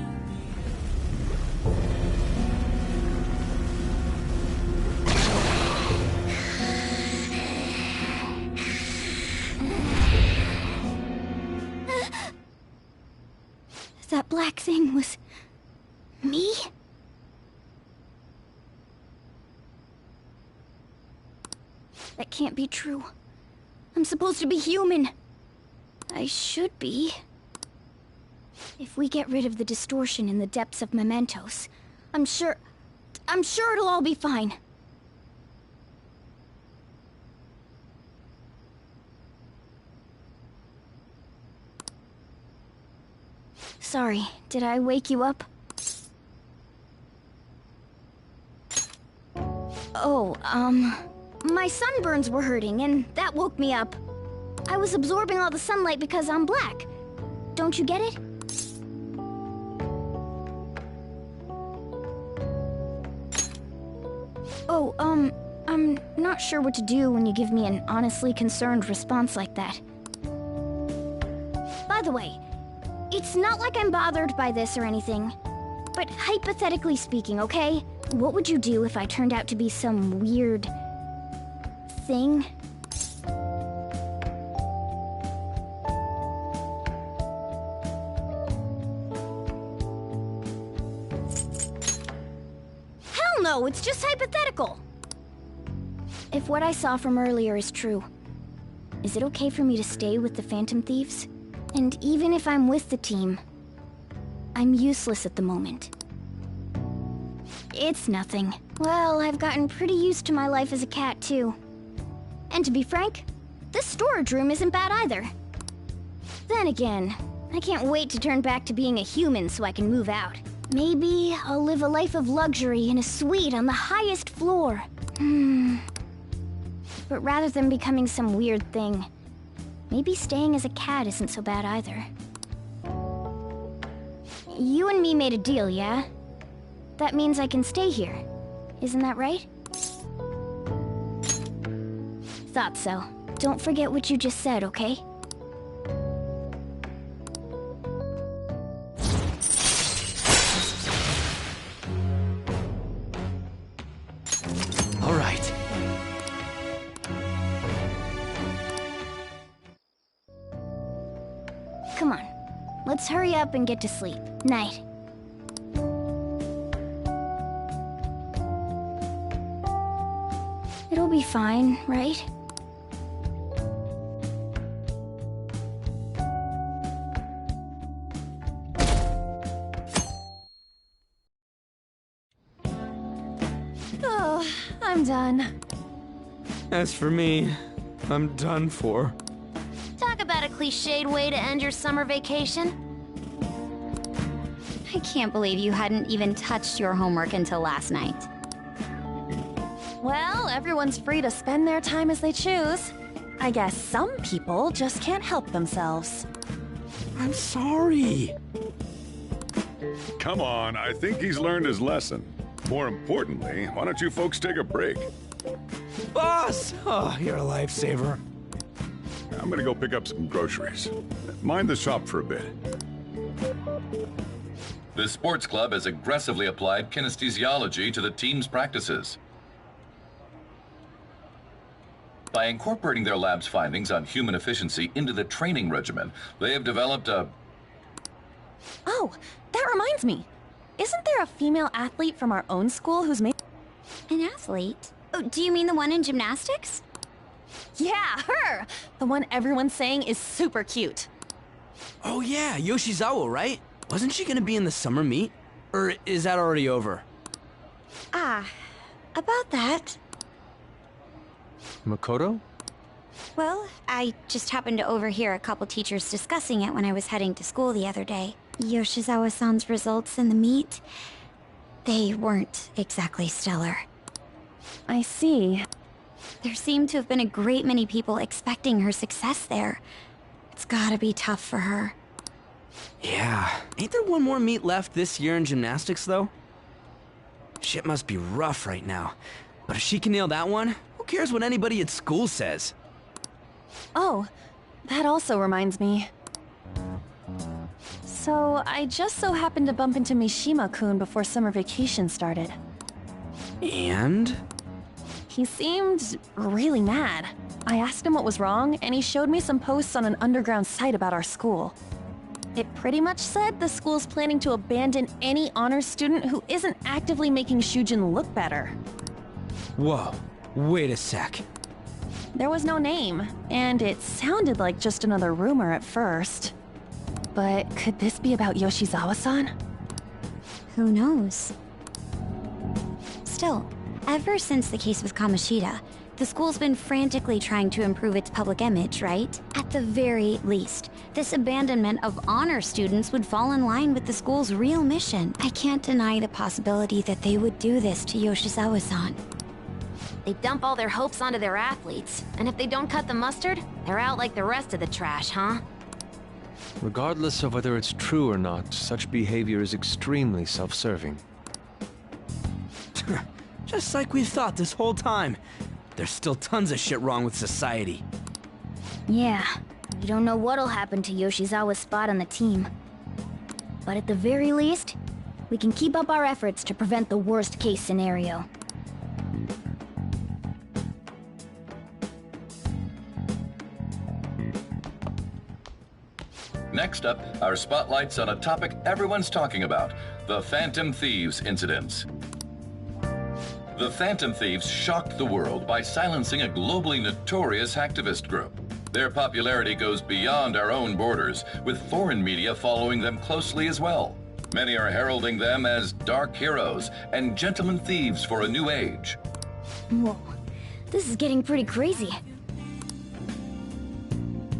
That black thing was... me? That can't be true. I'm supposed to be human. I should be. If we get rid of the distortion in the depths of mementos, I'm sure it'll all be fine. Sorry, did I wake you up? Oh, my sunburns were hurting, and that woke me up. I was absorbing all the sunlight because I'm black. Don't you get it? Oh, I'm not sure what to do when you give me an honestly concerned response like that. By the way, it's not like I'm bothered by this or anything, but hypothetically speaking, okay? What would you do if I turned out to be some weird... thing? Hell no, it's just hypothetical! If what I saw from earlier is true, is it okay for me to stay with the Phantom Thieves? And even if I'm with the team, I'm useless at the moment. It's nothing. Well, I've gotten pretty used to my life as a cat, too. And to be frank, this storage room isn't bad either. Then again, I can't wait to turn back to being a human so I can move out. Maybe I'll live a life of luxury in a suite on the highest floor. But rather than becoming some weird thing, maybe staying as a cat isn't so bad either. You and me made a deal, yeah? That means I can stay here. Isn't that right? Thought so. Don't forget what you just said, okay? All right. Come on. Let's let's hurry up and get to sleep. Night. It'll be fine, right? Oh, I'm done. As for me, I'm done for. Talk about a cliched way to end your summer vacation. I can't believe you hadn't even touched your homework until last night. Well, everyone's free to spend their time as they choose. I guess some people just can't help themselves. I'm sorry. Come on, I think he's learned his lesson. More importantly, why don't you folks take a break? Boss! Oh, you're a lifesaver. I'm gonna go pick up some groceries. Mind the shop for a bit. The sports club has aggressively applied kinesthesiology to the team's practices. By incorporating their lab's findings on human efficiency into the training regimen, they have developed a... Oh, that reminds me. Isn't there a female athlete from our own school who's made... An athlete? Oh, do you mean the one in gymnastics? Yeah, her! The one everyone's saying is super cute. Oh yeah, Yoshizawa, right? Wasn't she gonna be in the summer meet? Or is that already over? Ah, about that. Makoto? Well, I just happened to overhear a couple teachers discussing it when I was heading to school the other day. Yoshizawa-san's results in the meet, they weren't exactly stellar. I see. There seemed to have been a great many people expecting her success there. It's gotta be tough for her. Yeah. Ain't there one more meet left this year in gymnastics, though? Shit must be rough right now. But if she can nail that one, who cares what anybody at school says? Oh, that also reminds me. So, I just so happened to bump into Mishima-kun before summer vacation started. And? He seemed really mad. I asked him what was wrong, and he showed me some posts on an underground site about our school. It pretty much said the school's planning to abandon any honors student who isn't actively making Shujin look better. Whoa, wait a sec. There was no name, and it sounded like just another rumor at first. But could this be about Yoshizawa-san? Who knows? Still, ever since the case with Kamoshida, the school's been frantically trying to improve its public image, right? At the very least, this abandonment of honor students would fall in line with the school's real mission. I can't deny the possibility that they would do this to Yoshizawa-san. They dump all their hopes onto their athletes, and if they don't cut the mustard, they're out like the rest of the trash, huh? Regardless of whether it's true or not, such behavior is extremely self-serving. Just like we thought this whole time. There's still tons of shit wrong with society. Yeah, we don't know what'll happen to Yoshizawa's spot on the team. But at the very least, we can keep up our efforts to prevent the worst-case scenario. Next up, our spotlights on a topic everyone's talking about, the Phantom Thieves incidents. The Phantom Thieves shocked the world by silencing a globally notorious hacktivist group. Their popularity goes beyond our own borders, with foreign media following them closely as well. Many are heralding them as dark heroes and gentlemen thieves for a new age. Whoa, this is getting pretty crazy.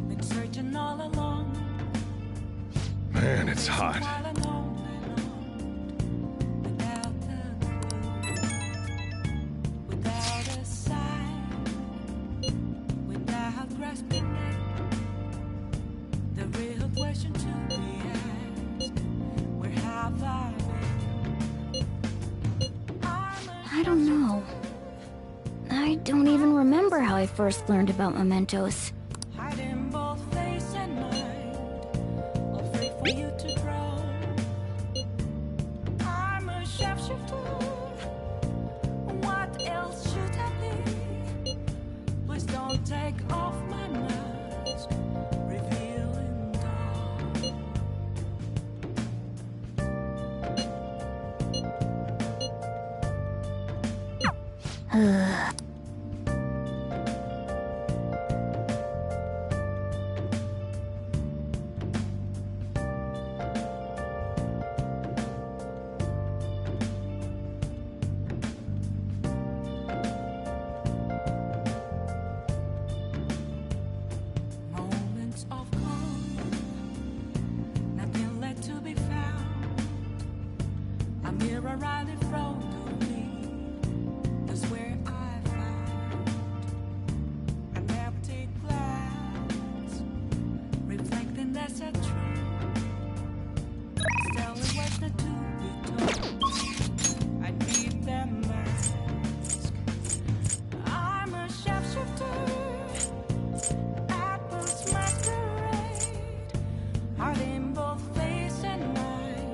Been searching all along. Man, it's hot. Without a sign, without grasping it, the real question to be asked: where have I been? I don't know. I don't even remember how I first learned about mementos. Hiding both face and mind, afraid for you to drown. I'm a sharpshooter. What else should I be? Please don't take off my mask, revealing Moments of calm, nothing left to be found. A mirror right in front of me, that's where I found an empty glass, reflecting that's a truth. Still it was the to be told. I need that mask. I'm a shapeshifter. Apples masquerade, heart in both face and mind.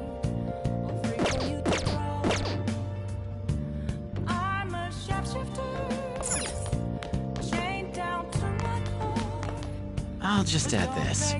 All free for you to grow. I'm a shapeshifter, chained down to my core. I'll just add this.